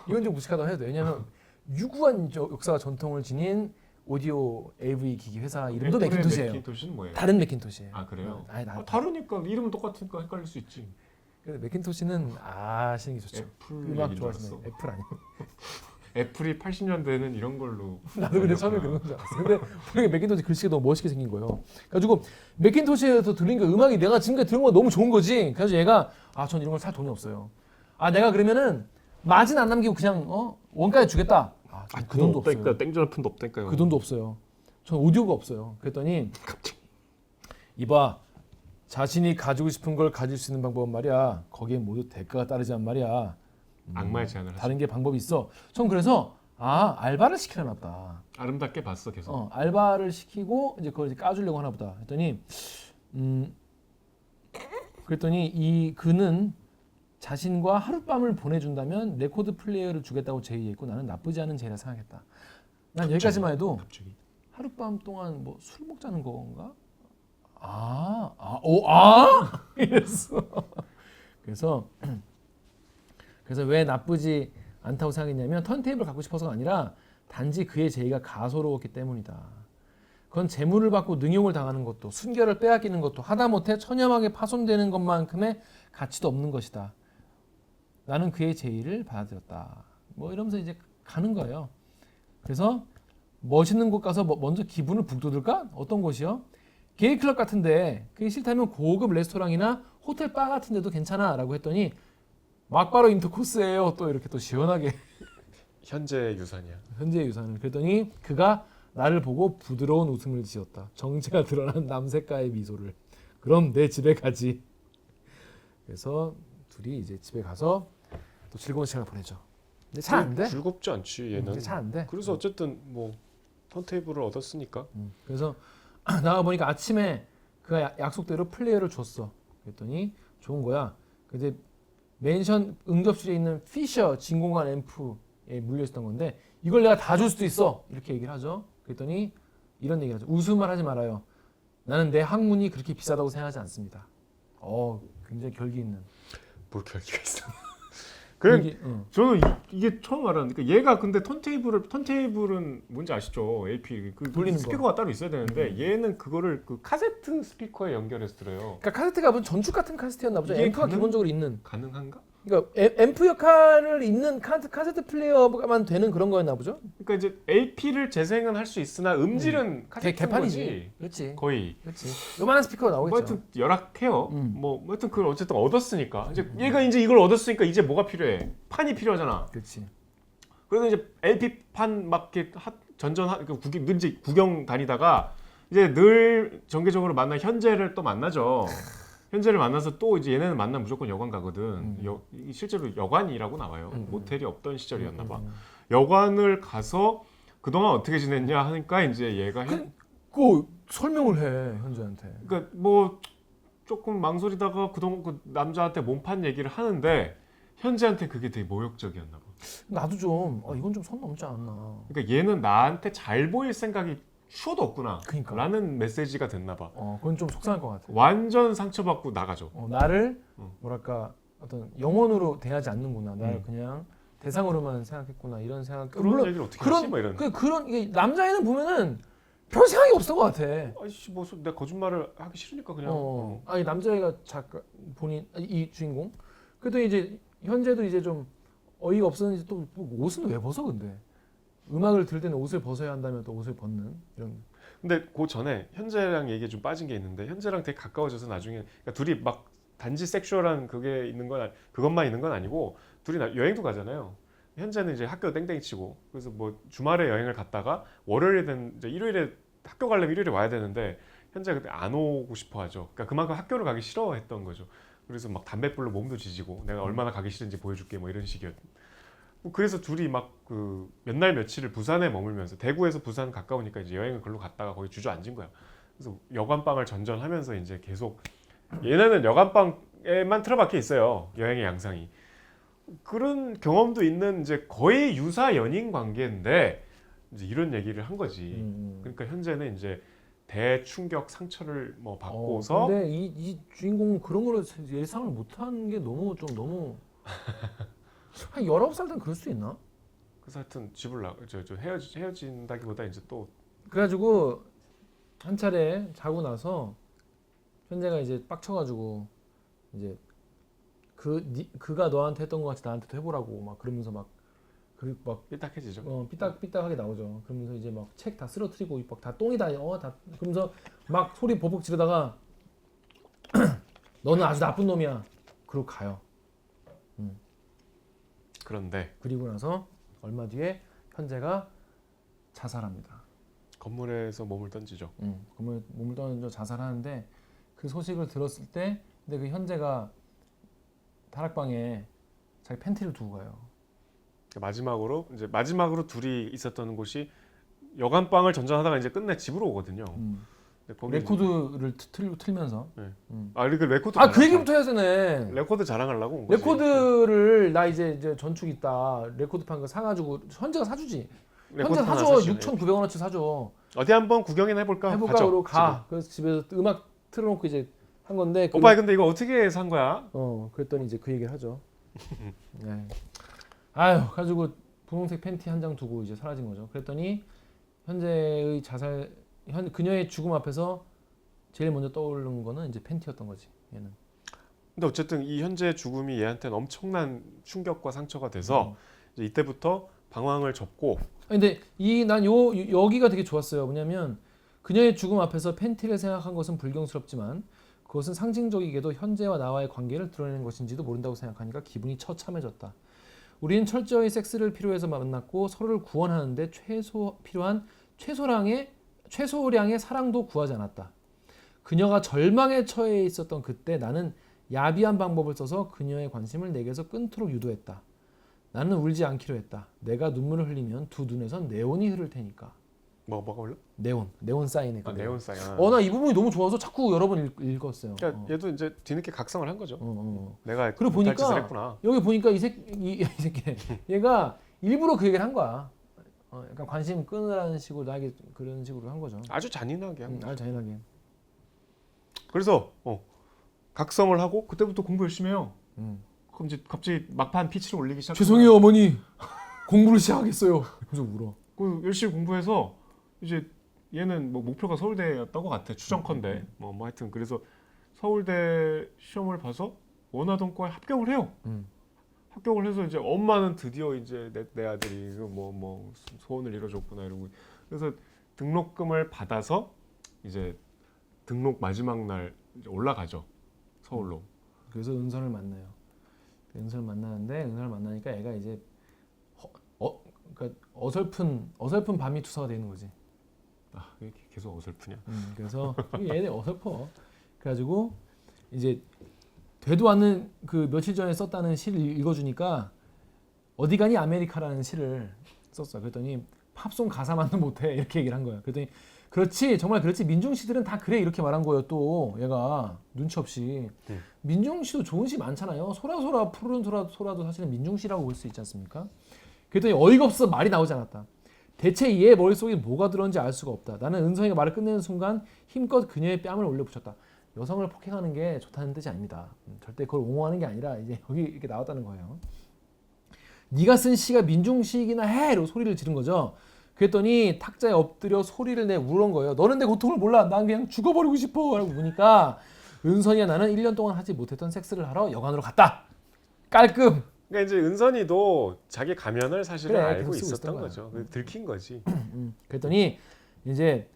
이건 좀 무식하다 해도 돼. 왜냐면 유구한 역사와 전통을 지닌 오디오 AV 기기 회사 이름도 애플의 맥킨토시예요. 맥킨토시는 뭐예요? 다른 맥킨토시예요. 아 그래요? 다르니까 이름은 똑같으니까 헷갈릴 수 있지. 맥킨토시는 아시는 게 좋죠. 애플 음악 얘기인 줄 좋아하시는 알았어. 애플 아니에요? 애플이 80년대는 이런 걸로. 나도 근데 처음에 그런 줄 알았어. 근데 보니까 맥킨토시 글씨가 너무 멋있게 생긴 거예요. 그래가지고 맥킨토시에서 들린 그 음악이 내가 지금까지 들은 거 너무 좋은 거지. 그래서 얘가 전 이런 걸 살 돈이 없어요. 내가 그러면은 마진 안 남기고 그냥 원가에 주겠다. 그 돈도 없어요. 땡전화푼도 없다니까요. 그 돈도 없어요. 전 오디오가 없어요. 그랬더니 이봐 자신이 가지고 싶은 걸 가질 수 있는 방법은 말이야. 거기에 모두 대가가 따르지만 말이야. 악마의 제안을 다른 게 방법이 있어. 전 그래서 알바를 시켜놨다. 아름답게 봤어 계속. 알바를 시키고 이제 그걸 이제 까주려고 하나 보다. 그랬더니 그는 자신과 하룻밤을 보내준다면 레코드 플레이어를 주겠다고 제의했고 나는 나쁘지 않은 제의라 생각했다. 난 여기까지만 해도 갑자기. 하룻밤 동안 뭐 술 먹자는 건가? 이랬어. 그래서 왜 나쁘지 않다고 생각했냐면 턴테이블을 갖고 싶어서가 아니라 단지 그의 제의가 가소로웠기 때문이다. 그건 재물을 받고 능욕을 당하는 것도 순결을 빼앗기는 것도 하다못해 처녀하게 파손되는 것만큼의 가치도 없는 것이다. 나는 그의 제의를 받아들였다. 뭐 이러면서 이제 가는 거예요. 그래서 멋있는 곳 가서 먼저 기분을 북돋을까? 어떤 곳이요? 게이클럽 같은데 그게 싫다면 고급 레스토랑이나 호텔 바 같은 데도 괜찮아 라고 했더니 막바로 인터코스예요. 또 이렇게 또 시원하게 현재 유산이야. 현재의 유산을. 그랬더니 그가 나를 보고 부드러운 웃음을 지었다. 정체가 드러난 남색가의 미소를. 그럼 내 집에 가지. 그래서 둘이 이제 집에 가서 또 즐거운 시간을 보내죠. 근데 잘 안 돼. 즐겁지 않지 얘는. 잘 안 돼. 그래서 어쨌든 뭐 턴테이블을 얻었으니까. 그래서 나가 보니까 아침에 그가 약속대로 플레이어를 줬어. 그랬더니 좋은 거야. 근데 맨션 응접실에 있는 피셔 진공관 앰프에 물려 있었던 건데 이걸 내가 다 줄 수도 있어. 이렇게 얘기를 하죠. 그랬더니 이런 얘기를 하죠. 웃음을 하지 말아요. 나는 내 학문이 그렇게 비싸다고 생각하지 않습니다. 굉장히 결기 있는. 뭘 결기가 있어. 그래, 저는 이게 처음 알았는데 얘가 근데 턴테이블은 뭔지 아시죠? LP 돌리는 스피커가 따로 있어야 되는데 얘는 그거를 그 카세트 스피커에 연결해서 들어요. 그러니까 카세트가 무슨 전축 같은 카세트였나 보죠. 앰프가 기본적으로 있는. 가능한가? 그러니까 앰프 역할을 있는 카세트 플레이어만 되는 그런 거였나 보죠. 그러니까 이제 LP를 재생은 할 수 있으나 음질은 카세트 개판이지. 그렇지. 거의. 그렇지. 요만한 스피커가 나오겠죠. 뭐 하여튼 열악해요. 뭐 하여튼 그걸 어쨌든 얻었으니까 이제 얘가 이제 이걸 얻었으니까 이제 뭐가 필요해? 판이 필요하잖아. 그렇지. 그래서 이제 LP 판 막 이렇게 늘 이제 구경 다니다가 이제 늘 정기적으로 만나 현재를 또 만나죠. 현재를 만나서 또 이제 얘네는 만나면 무조건 여관 가거든. 실제로 여관이라고 나와요. 모텔이 없던 시절이었나 봐. 여관을 가서 그동안 어떻게 지냈냐 하니까 이제 얘가 그 설명을 해 현재한테. 그러니까 뭐 조금 망설이다가 그동안 그 남자한테 몸판 얘기를 하는데 현재한테 그게 되게 모욕적이었나 봐. 나도 좀 이건 좀 선 넘지 않나. 그러니까 얘는 나한테 잘 보일 생각이 추워도 없구나. 그러니까. 라는 메시지가 됐나 봐. 그건 좀 속상할 것 같아. 완전 상처받고 나가죠. 나를 뭐랄까 어떤 영혼으로 대하지 않는구나. 나를 그냥 대상으로만 생각했구나. 이런 생각. 그런 물론 얘기를 어떻게 하지? 뭐 이런. 그런 이게 남자애는 보면은 별 생각이 없을 것 같아. 아이씨 뭐 내가 거짓말을 하기 싫으니까 그냥. 아니 남자애가 작가 본인 이 주인공. 그래도 이제 현재도 이제 좀 어이가 없었는지 또 옷은 왜 벗어 근데? 음악을 들을 때는 옷을 벗어야 한다면 또 옷을 벗는 이런. 근데 그 전에 현재랑 얘기에 좀 빠진 게 있는데 현재랑 되게 가까워져서 나중에 그러니까 둘이 막 단지 섹슈얼한 그게 있는 건 그것만 있는 건 아니고 둘이 여행도 가잖아요. 현재는 이제 학교 땡땡이 치고 그래서 뭐 주말에 여행을 갔다가 월요일이든 이제 일요일에 학교 가려면 일요일에 와야 되는데 현재 그때 안 오고 싶어 하죠. 그러니까 그만큼 학교를 가기 싫어했던 거죠. 그래서 막 담뱃불로 몸도 지지고 내가 얼마나 가기 싫은지 보여줄게 뭐 이런 식이었. 뭐 그래서 둘이 막 그 몇 날 며칠을 부산에 머물면서 대구에서 부산 가까우니까 이제 여행을 글로 갔다가 거기 주저앉은 거야. 그래서 여관방을 전전하면서 이제 계속 얘네는 여관방에만 틀어박혀 있어요. 여행의 양상이. 그런 경험도 있는 이제 거의 유사 연인 관계인데 이제 이런 얘기를 한 거지. 그러니까 현재는 이제 대충격 상처를 뭐 받고서 근데 이 주인공은 그런 거를 예상을 못한 게 너무 한 19살 때는 그럴 수 있나? 그래서 하여튼 집을 저 헤어진다기보다 이제 또 그래가지고 한 차례 자고 나서 현재가 이제 빡쳐가지고 이제 그가 너한테 했던 것 같이 나한테도 해보라고 막 그러면서 막 삐딱해지죠. 삐딱삐딱하게 나오죠. 그러면서 이제 막 책 다 쓰러뜨리고 막 다 똥이다 다 그러면서 막 소리 버벅 지르다가 너는 아주 나쁜 놈이야. 그러고 가요. 그런데 그리고 나서 얼마 뒤에 현재가 자살합니다. 건물에서 몸을 던지죠. 건물 몸을 던져 자살하는데 그 소식을 들었을 때 근데 그 현재가 다락방에 자기 팬티를 두고 가요. 마지막으로 둘이 있었던 곳이 여관방을 전전하다가 이제 끝내 집으로 오거든요. 근데 거기 레코드를 틀면서. 네. 음. 그 레코드 그 얘기부터 해야 되네. 레코드 자랑하려고 온 거지. 레코드를 나 이제 전축 있다. 레코드 판 거 사가지고 현재가 사주지. 현재 사줘. 6,900원어치 사줘. 어디 한번 구경이나 해볼까? 해볼까? 가. 그래서 집에서 음악 틀어놓고 이제 한 건데. 오빠 근데 이거 어떻게 산 거야? 그랬더니 이제 그 얘기를 하죠. 네. 아유, 가지고 분홍색 팬티 한 장 두고 이제 사라진 거죠. 그랬더니 현재의 그녀의 죽음 앞에서 제일 먼저 떠오르는 거는 이제 팬티였던 거지. 얘는. 근데 어쨌든 이 현재의 죽음이 얘한테는 엄청난 충격과 상처가 돼서 이제 이때부터 방황을 접고. 근데 난 여기가 되게 좋았어요. 뭐냐면 그녀의 죽음 앞에서 팬티를 생각한 것은 불경스럽지만 그것은 상징적이게도 현재와 나와의 관계를 드러내는 것인지도 모른다고 생각하니까 기분이 처참해졌다. 우리는 철저히 섹스를 필요해서 만났고 서로를 구원하는데 필요한 최소량의 사랑도 구하지 않았다. 그녀가 절망에 처해 있었던 그때 나는 야비한 방법을 써서 그녀의 관심을 내게서 끊도록 유도했다. 나는 울지 않기로 했다. 내가 눈물을 흘리면 두 눈에선 네온이 흐를 테니까. 뭐가 올라? 네온 사인에. 네온 사인. 나 이 부분이 너무 좋아서 자꾸 여러 번 읽었어요. 그러니까 얘도 이제 뒤늦게 각성을 한 거죠. 내가 그리고 보니까 짓을 했구나. 여기 보니까 이 새끼 얘가 일부러 그 얘기를 한 거야. 약간 관심 끊으라는 식으로 나에게 그런 식으로 한 거죠. 아주 잔인하게 한 거죠. 아주 잔인하게. 그래서 각성을 하고 그때부터 공부 열심히 해요. 그럼 이제 갑자기 막판 피치를 올리기 시작해요. 죄송해요 어머니. 공부를 시작하겠어요. 그래서 울어. 그 열심히 공부해서 이제 얘는 뭐 목표가 서울대였던 것 같아. 추정컨대. 뭐 하여튼 그래서 서울대 시험을 봐서 원하던 과에 합격을 해요. 합격을 해서 이제 엄마는 드디어 이제 내 아들이 뭐 소원을 이뤄줬구나 이러고 그래서 등록금을 받아서 이제 등록 마지막 날 이제 올라가죠. 서울로. 그래서 은선을 만나요. 은선을 만나니까 애가 이제 그러니까 어설픈 밤이 투사가 되는 거지. 왜 이렇게 계속 어설프냐? 그래서 얘네 어설퍼. 그래가지고 이제 되도 않는 그 며칠 전에 썼다는 시를 읽어주니까 어디 가니 아메리카라는 시를 썼어. 그랬더니 팝송 가사만도 못해 이렇게 얘기를 한 거야. 그랬더니 그렇지 정말 그렇지 민중시들은 다 그래 이렇게 말한 거예요. 또 얘가 눈치 없이 민중시도 좋은 시 많잖아요. 소라소라 푸른 소라도 사실은 민중시라고 볼 수 있지 않습니까? 그랬더니 어이가 없어 말이 나오지 않았다. 대체 얘의 머릿속에 뭐가 들었는지 알 수가 없다. 나는 은성이가 말을 끝내는 순간 힘껏 그녀의 뺨을 올려붙였다. 여성을 폭행하는 게 좋다는 뜻이 아닙니다. 절대 그걸 옹호하는 게 아니라 이제 여기 이렇게 나왔다는 거예요. 네가 쓴 시가 민중시이기나 해! 이러고 소리를 지른 거죠. 그랬더니 탁자에 엎드려 소리를 내 울은 거예요. 너는 내 고통을 몰라. 난 그냥 죽어버리고 싶어. 라고 우니까 은선이와 나는 1년 동안 하지 못했던 섹스를 하러 여관으로 갔다. 깔끔. 그러니까 이제 은선이도 자기 가면을 사실은 그래, 알고 계속 쓰고 있었던 있었던 거죠. 들킨 거지. 그랬더니 이제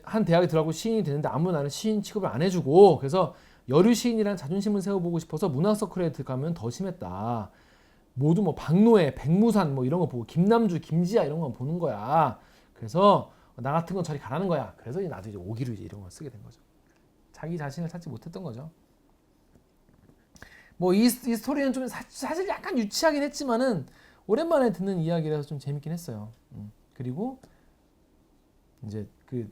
한 대학에 들어가고 시인이 되는데 아무도 나는 시인 취급을 안 해주고 그래서 여류 시인이라는 자존심을 세워보고 싶어서 문학 서클에 들어가면 더 심했다. 모두 뭐 박노해, 백무산 뭐 이런 거 보고 김남주, 김지아 이런 거 보는 거야. 그래서 나 같은 건 저리 가라는 거야. 그래서 이제 나도 이제 오기로 이제 이런 걸 쓰게 된 거죠. 자기 자신을 찾지 못했던 거죠. 뭐 이 스토리는 좀 사실 약간 유치하긴 했지만은 오랜만에 듣는 이야기라서 좀 재밌긴 했어요. 그리고 이제 그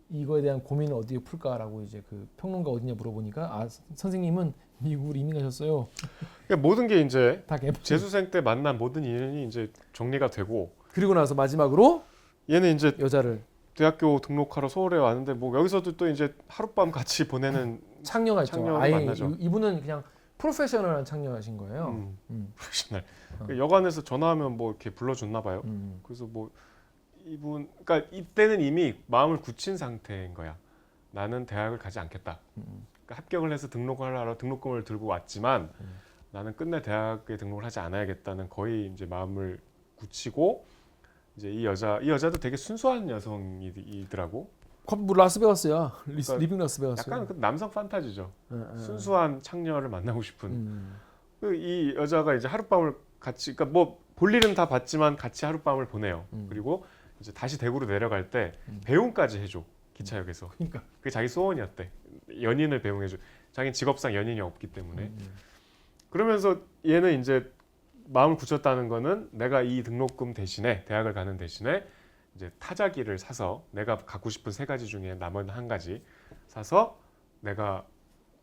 이거에 대한 고민을 어디에 풀까라고 이제 그 평론가 어디냐 물어보니까 아 선생님은 미국으로 이민 가셨어요. 그러니까 모든 게 이제 다 재수생 때 만난 모든 인연이 이제 정리가 되고 그리고 나서 마지막으로 얘는 이제 여자를 대학교 등록하러 서울에 왔는데 뭐 여기서도 또 이제 하룻밤 같이 보내는 창녀가 있죠. 창녀를 아예 만나죠. 이분은 그냥 프로페셔널한 창녀하신 거예요. 프로페셔널. 어. 여관에서 전화하면 뭐 이렇게 불러줬나 봐요. 그래서 뭐 이분 그러니까 이때는 이미 마음을 굳힌 상태인 거야. 나는 대학을 가지 않겠다. 그러니까 합격을 해서 등록을 하러 등록금을 들고 왔지만 나는 끝내 대학에 등록을 하지 않아야겠다는 거의 이제 마음을 굳히고 이제 이 여자도 되게 순수한 여성이더라고. 뭐 라스베가스야. 그러니까 리빙 라스베가스. 약간 그 남성 판타지죠. 예. 순수한 창녀를 만나고 싶은. 이 여자가 이제 하룻밤을 같이 그러니까 뭐 볼 일은 다 봤지만 같이 하룻밤을 보내요. 그리고 이제 다시 대구로 내려갈 때 배웅까지 해줘 기차역에서. 그러니까 그게 자기 소원이었대. 연인을 배웅해줘. 자기는 직업상 연인이 없기 때문에. 그러면서 얘는 이제 마음을 굳혔다는 거는 내가 이 등록금 대신에 대학을 가는 대신에 이제 타자기를 사서 내가 갖고 싶은 세 가지 중에 남은 한 가지 사서 내가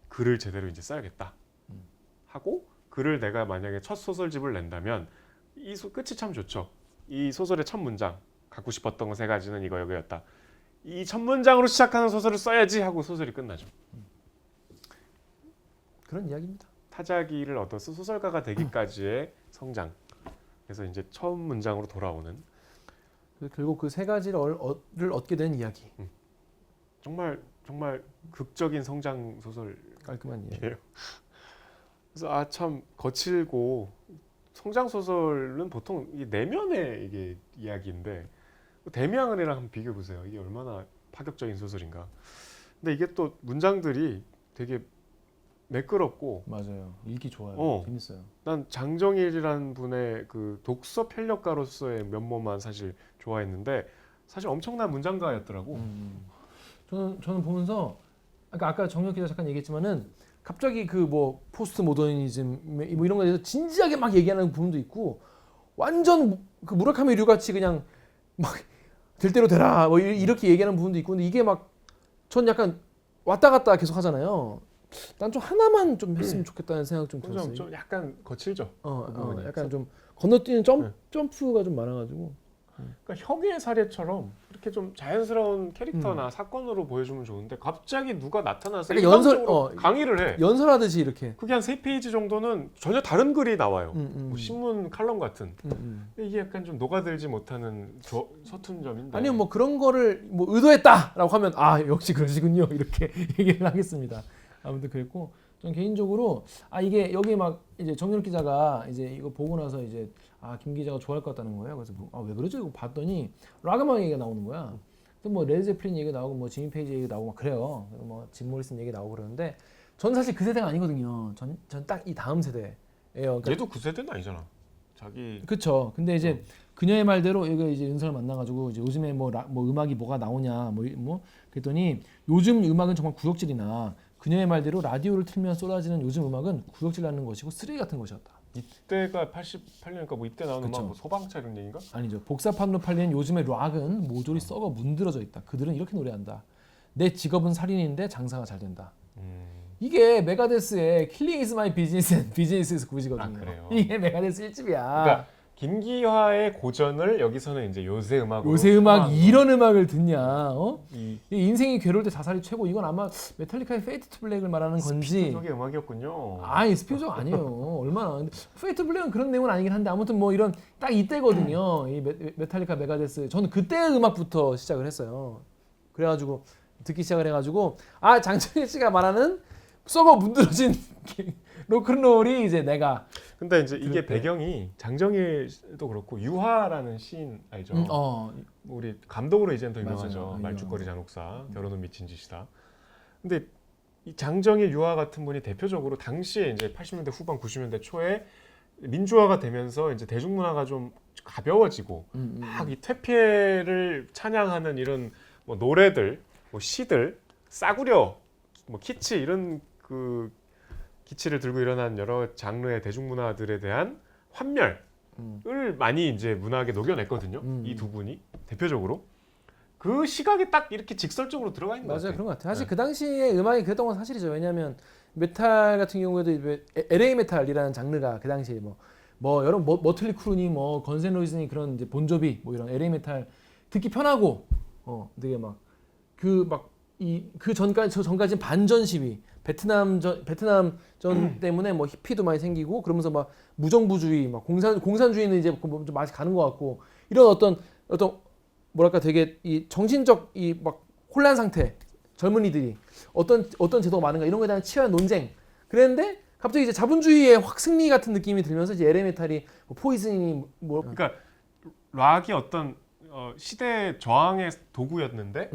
글을 제대로 이제 써야겠다 하고 글을 내가 만약에 첫 소설집을 낸다면 끝이 참 좋죠. 이 소설의 첫 문장 갖고 싶었던 거 세 가지는 이거였다. 이 첫 문장으로 시작하는 소설을 써야지 하고 소설이 끝나죠. 그런 이야기입니다. 타자기를 얻어서 소설가가 되기까지의 성장. 그래서 이제 처음 문장으로 돌아오는. 결국 그 세 가지를 얻게 된 이야기. 정말 극적인 성장 소설. 깔끔한 이야기. 그래서 참 거칠고 성장 소설은 보통 이 내면의 이게 이야기인데 데미안은혜랑 한번 비교해 보세요. 이게 얼마나 파격적인 소설인가. 근데 이게 또 문장들이 되게 매끄럽고 맞아요. 읽기 좋아요. 재밌어요. 난 장정일이라는 분의 그 독서 편력가로서의 면모만 사실 좋아했는데 사실 엄청난 문장가였더라고. 저는 보면서 아까 정혁 기자 잠깐 얘기했지만은 갑자기 그 뭐 포스트 모더니즘 뭐 이런 거에 대해서 진지하게 막 얘기하는 부분도 있고 완전 그 무라카미 류 같이 그냥 막 될 대로 되라 뭐 이렇게 얘기하는 부분도 있고 근데 이게 막 전 약간 왔다 갔다 계속 하잖아요. 난 좀 하나만 좀 했으면 좋겠다는 생각 좀 들었어요. 좀 약간 거칠죠. 그 약간 좀 건너뛰는 점프가 좀 많아가지고. 그러니까 혁의 사례처럼 이렇게 좀 자연스러운 캐릭터나 사건으로 보여주면 좋은데 갑자기 누가 나타나서 약간 연설 일방적으로 강의를 해. 연설하듯이 이렇게. 그게 한 3페이지 정도는 전혀 다른 글이 나와요. 뭐 신문 칼럼 같은. 근데 이게 약간 좀 녹아들지 못하는 서툰 점인데. 아니면 뭐 그런 거를 뭐 의도했다라고 하면 아 역시 그러시군요 이렇게 얘기를 하겠습니다. 아무튼 그랬고 전 개인적으로 이게 여기 막 이제 정윤 기자가 이제 이거 보고 나서 이제 김 기자가 좋아할 것 같다는 거예요. 그래서 왜 그러지? 이거 봤더니 락음악 얘기가 나오는 거야. 또 뭐 레드 제플린 얘기 나오고 뭐 지미 페이지 얘기 나오고 막 그래요. 뭐 짐 모리슨 얘기 나오고 그러는데 전 사실 그 세대가 아니거든요. 전 딱 이 다음 세대예요. 그러니까 얘도 그 세대는 아니잖아. 자기. 그쵸. 근데 이제 그녀의 말대로 얘가 이제 은서를 만나가지고 이제 요즘에 뭐 음악이 뭐가 나오냐 뭐 그랬더니 요즘 음악은 정말 구역질이나 그녀의 말대로 라디오를 틀면 쏟아지는 요즘 음악은 구역질 나는 것이고 쓰레기 같은 것이었다. 이때가 88년이니까 뭐 이때 나오는 음악 뭐 소방차 이런 얘기인가? 아니죠. 복사판으로 팔리는 요즘의 락은 모조리 썩어 문드러져 있다. 그들은 이렇게 노래한다. 내 직업은 살인인데 장사가 잘 된다. 이게 메가데스의 Killing is my business and business is good이거든요. 그래요? 이게 메가데스 1집이야. 그러니까 김기화의 고전을 여기서는 이제 요새 음악으로 요새 음악 이런 음악을 듣냐? 이 인생이 괴로울 때 자살이 최고. 이건 아마 메탈리카의 페이트 투 블랙을 말하는 건지. 스피드적의 음악이었군요. 아니 스피드적 아니에요. 얼마나. 근데 페이트 투 블랙은 그런 내용은 아니긴 한데 아무튼 뭐 이런 딱 이때거든요. 이 메탈리카 메가데스. 저는 그때의 음악부터 시작을 했어요. 그래가지고 듣기 시작을 해가지고 장정일 씨가 말하는 썩어 문드러진 로큰롤이 이제 내가. 근데 이제 이게 배경이 장정일도 그렇고 유화라는 시인 알죠? 우리 감독으로 이제는 더 유명하죠. 맞아요. 말죽거리 잔혹사, 결혼은 미친 짓이다. 근데 이 장정일 유화 같은 분이 대표적으로 당시에 이제 80년대 후반 90년대 초에 민주화가 되면서 이제 대중문화가 좀 가벼워지고 막 이 퇴폐를 찬양하는 이런 뭐 노래들, 뭐 시들, 싸구려, 뭐 키치 이런 그 기치를 들고 일어난 여러 장르의 대중문화들에 대한 환멸을 많이 이제 문학에 녹여냈거든요. 이 두 분이 대표적으로 그 시각에 딱 이렇게 직설적으로 들어가 있는 것 맞아요, 같아요. 그런 것 같아요. 사실 네. 그 당시에 음악이 그랬던 건 사실이죠. 왜냐하면 메탈 같은 경우에도 LA 메탈이라는 장르가 그 당시에 뭐 여러 머틀리 크루니 뭐 건센 로이즈니 그런 이제 본조비 뭐 이런 LA 메탈 듣기 편하고 되게 막 그 전까지 반전 시위 베트남 전 때문에 뭐 히피도 많이 생기고 그러면서 막 무정부주의 막 공산주의는 이제 좀 맛이 가는 것 같고 이런 어떤 뭐랄까 되게 이 정신적 이 막 혼란 상태 젊은이들이 어떤 제도가 많은가 이런 거에 대한 치열한 논쟁 그랬는데 갑자기 이제 자본주의의 확 승리 같은 느낌이 들면서 이제 LA 메탈이 뭐 포이즌이 뭐 그러니까 락이 어떤 시대 저항의 도구였는데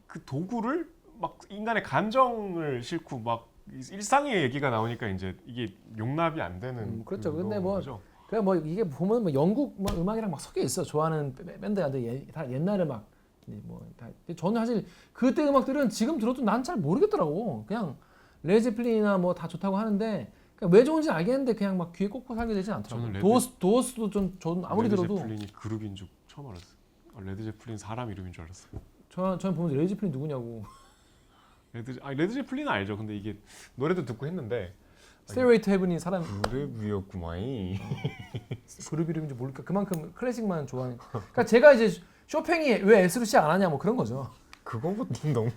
그 도구를 막 인간의 감정을 싣고 막 일상의 얘기가 나오니까 이제 이게 용납이 안 되는 그렇죠. 그런 근데 뭐 거죠. 그냥 뭐 이게 보면 뭐 영국 뭐 음악이랑 막 섞여 있어. 좋아하는 밴드가 다 옛날에 막 뭐 다. 저는 사실 그때 음악들은 지금 들어도 난 잘 모르겠더라고. 그냥 레드제플린이나 뭐 다 좋다고 하는데 그냥 왜 좋은지 알겠는데 그냥 막 귀에 꽂고 살게 되진 않더라고. 저는 도어스도 좀 아무리 들어도 레드제플린이 그룹인 줄 처음 알았어요. 레드제플린 사람 이름인 줄 알았어요. 저는 보면서 레드제플린 누구냐고. 레드제플린은 알죠. 근데 이게 노래도 듣고 했는데 스테이웨이 투 헤븐이 사람 그룹이었구만. 그룹 이름인지 모르니까 그만큼 클래식만 좋아하니까. 그러니까 제가 이제 쇼팽이 왜 S로 시작 안 하냐 뭐 그런 거죠. 그거부터 너무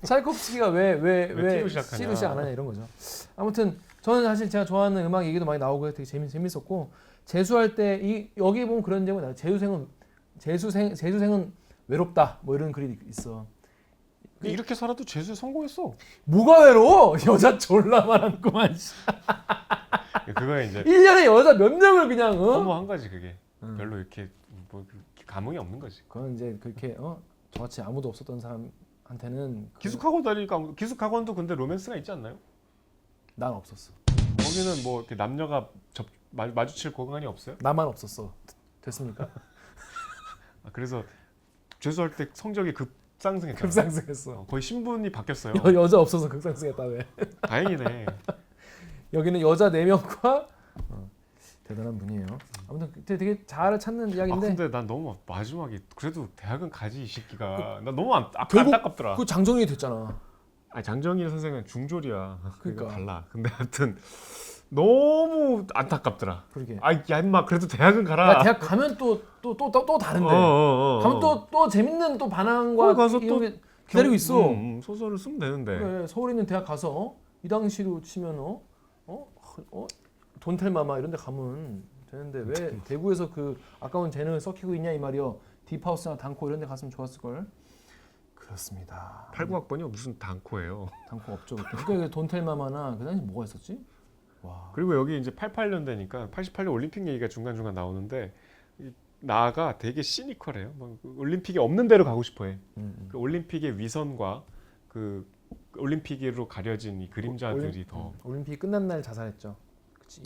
차이콥스키가 왜 T로 시작하냐. C로 시작 안 하냐 이런 거죠. 아무튼 저는 사실 제가 좋아하는 음악 얘기도 많이 나오고 되게 재밌었고 재수할 때 여기 보면 그런 제목이 나와요. 재수생은 외롭다 뭐 이런 글이 있어. 이렇게 살아도 재수에 성공했어. 뭐가 외로워? 여자 졸라 많았구만. 그거에 이제 1년에 여자 몇 명을 그냥 너무 한 가지 그게 별로 이렇게 뭐 감흥이 없는 거지. 그건 이제 그렇게 저같이 아무도 없었던 사람한테는 기숙학원 다니니까 기숙학원도 근데 로맨스가 있지 않나요? 난 없었어. 거기는 뭐 이렇게 남녀가 마주칠 공간이 없어요? 나만 없었어. 됐습니까? 그래서 재수할 때 성적이 급상승했잖아. 급상승했어. 거의 신분이 바뀌었어요. 여자 없어서 급상승했다 왜? 다행이네. 여기는 여자 4명과 대단한 분이에요. 아무튼 그때 되게 잘 찾는 이야기인데 근데 난 너무 마지막에 그래도 대학은 가지 이 새끼가 나 너무 결국 안타깝더라. 그 장정이 됐잖아. 장정일 선생은 중졸이야. 그러니까. 달라. 근데 하여튼 너무 안타깝더라. 그러게. 야 임마 그래도 대학은 가라. 야, 대학 가면 또 다른데. 가면 또 재밌는 또 반항과 가서 이런 또 게 기다리고 있어. 소설을 쓰면 되는데. 그래, 서울에 있는 대학 가서 이 당시로 치면 돈텔마마 이런 데 가면 되는데 왜 대구에서 그 아까운 재능을 썩히고 있냐 이 말이여. 딥하우스나 단코 이런 데 갔으면 좋았을 걸. 그렇습니다. 89학번이 무슨 단코예요. 단코 없죠. 그러니까 돈텔마마나 그 당시 뭐가 있었지? 와. 그리고 여기 이제 88년대니까 88년 올림픽 얘기가 중간중간 나오는데 나가 되게 시니컬해요. 그 올림픽에 없는 데로 가고 싶어해. 그 올림픽의 위선과 그 올림픽으로 가려진 이 그림자들이 올림픽 끝난 날 자살했죠.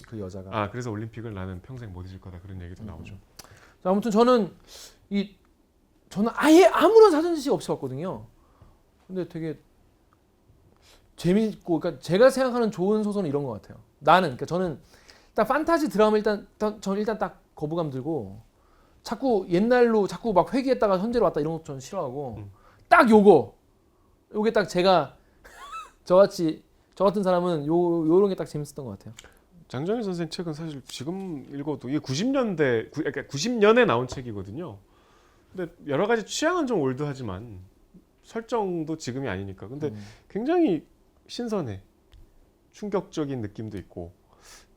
그 여자가. 그래서 올림픽을 나는 평생 못 잊을 거다 그런 얘기도 나오죠. 자, 아무튼 저는 아예 아무런 사전지식 없이 봤거든요. 근데 되게 재밌고, 그러니까 제가 생각하는 좋은 소설은 이런 것 같아요. 그러니까 저는 딱 판타지 드라마 저는 일단 딱 거부감 들고 자꾸 옛날로 자꾸 막 회귀했다가 현재로 왔다 이런 거 저는 싫어하고 딱 요게 딱 제가 저 같은 사람은 요런 게 딱 재밌었던 것 같아요. 장정일 선생 책은 사실 지금 읽어도 이게 90년에 나온 책이거든요. 근데 여러 가지 취향은 좀 올드하지만 설정도 지금이 아니니까. 근데 굉장히 신선해. 충격적인 느낌도 있고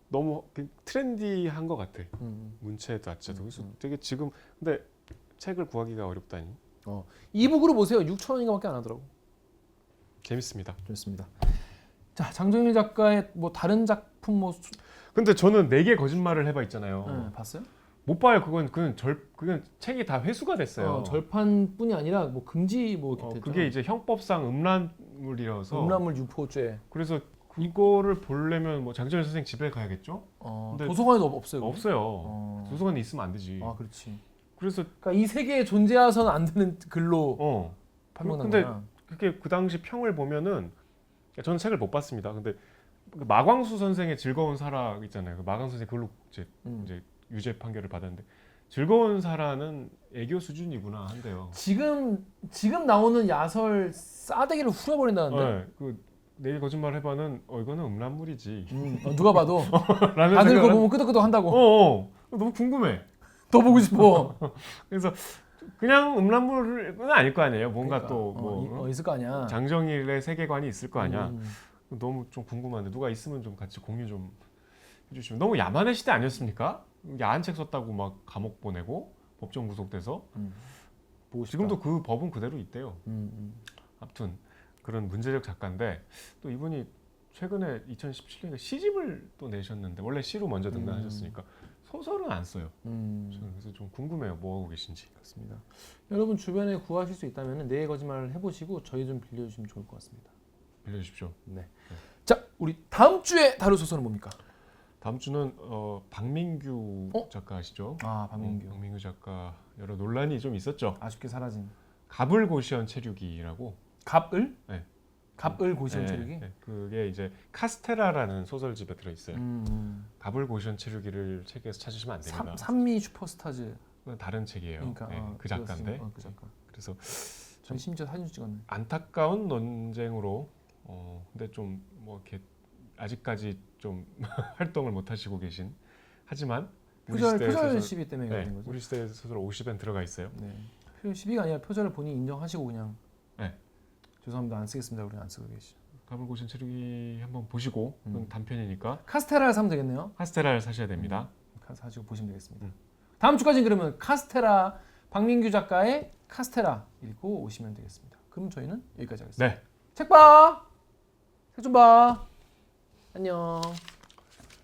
너무 트렌디한 것 같아. 문체 자체도. 그래서 되게 지금 근데 책을 구하기가 어렵다니. 이북으로 보세요. 6,000원인가밖에 안 하더라고. 재밌습니다. 좋습니다. 자, 장정일 작가의 뭐 다른 작품 근데 저는 4개 거짓말을 해봐 있잖아요. 네, 봤어요? 못 봐요. 그건 책이 다 회수가 됐어요. 절판뿐이 아니라 금지 이렇게 됐죠. 그게 이제 형법상 음란물이라서 음란물 유포죄. 그래서 이거를 보려면 뭐 장지현 선생 집에 가야겠죠? 근데 도서관에도 없어요. 그게? 없어요. 도서관에 있으면 안 되지. 아, 그렇지. 그래서 그러니까 이 세계에 존재해서는 안 되는 글로 판명난 근데 거야. 그게 그 당시 평을 보면은 저는 책을 못 봤습니다. 근데 그 마광수 선생의 즐거운 사랑 있잖아요. 그 마광수 선생 그걸로 이제 유죄 판결을 받았는데 즐거운 사랑은 애교 수준이구나 한대요. 지금 나오는 야설 싸대기를 후려버린다는데. 네, 그 내일 거짓말 해봐는 이거는 음란물이지. 누가 봐도 라는 다들 그거 생각은 보면 끄덕끄덕 한다고. 너무 궁금해. 더 보고 싶어. 그래서 그냥 음란물은 아닐 거 아니에요. 뭔가 그러니까, 또 뭐 있을 거 아니야. 장정일의 세계관이 있을 거 아니야. 음. 너무 좀 궁금한데 누가 있으면 좀 같이 공유 좀 해주시면. 너무 야만의 시대 아니었습니까? 야한 책 썼다고 막 감옥 보내고 법정 구속돼서 보고 싶다. 지금도 그 법은 그대로 있대요. 음. 아무튼 그런 문제적 작가인데 또 이분이 최근에 2017년에 시집을 또 내셨는데 원래 시로 먼저 등단하셨으니까 소설은 안 써요. 저는 그래서 좀 궁금해요. 뭐 하고 계신지. 그렇습니다. 여러분 주변에 구하실 수 있다면 내 거짓말을 해보시고 저희 좀 빌려주시면 좋을 것 같습니다. 빌려주십시오. 네. 자, 우리 다음 주에 다룰 소설은 뭡니까? 다음 주는 박민규 작가 아시죠? 아, 박민규. 박민규 작가 여러 논란이 좀 있었죠. 아쉽게 사라진. 갑을 고시원 체류기라고. 갑을? 네. 갑을 고시원 체류기? 네. 그게 이제 카스테라라는 소설집에 들어 있어요. 갑을 고시원 체류기를 책에서 찾으시면 안 됩니다. 산미 슈퍼스타즈. 그건 다른 책이에요. 그러니까 네, 그 작가인데. 그 작가. 그래서 전 심지어 사진 찍었네. 안타까운 논쟁으로 근데 좀 뭐 이렇게 아직까지 좀 활동을 못 하시고 계신 하지만 표절 시비 때문에 네, 그런 거죠. 우리 시대 소설 50엔 들어가 있어요. 네. 표절 시비가 아니라 표절을 본인이 인정하시고 그냥. 네. 죄송합니다. 안 쓰겠습니다. 우리는 안 쓰고 계시죠. 갑을 고시원 체류기 한번 보시고 그건 단편이니까 카스테라를 사면 되겠네요. 카스테라를 사셔야 됩니다. 사시고 보시면 되겠습니다. 다음 주까지는 그러면 카스테라 박민규 작가의 카스테라 읽고 오시면 되겠습니다. 그럼 저희는 여기까지 하겠습니다. 네. 책 봐. 책 좀 봐. 안녕.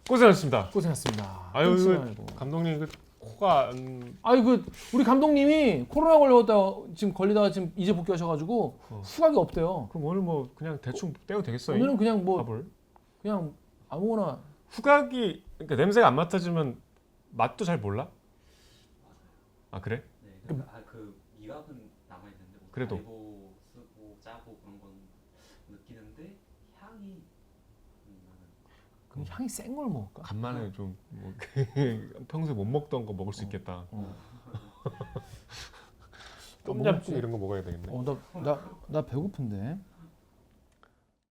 고생하셨습니다. 고생하셨습니다. 아유, 끊지 이거 말고. 감독님 그 코가 아유 우리 감독님이 코로나 걸리다가 지금 이제 복귀하셔가지고 후각이 없대요. 그럼 오늘 뭐 그냥 대충 떼도 되겠어요? 오늘은 그냥 뭐 밥을? 그냥 아무거나. 후각이 그러니까 냄새가 안 맡아지면 맛도 잘 몰라? 아 그래? 네, 그러니까 그 미각은 남아 있는데 뭐 그래도. 달고 쓰고 짜고 그런 건 느끼는데 향이 나는. 그럼 향이 센 걸 먹을까? 간만에 좀 뭐 평소에 못 먹던 거 먹을 수 있겠다. 똠얌찌 이런 거 먹어야 되겠네. 나 배고픈데.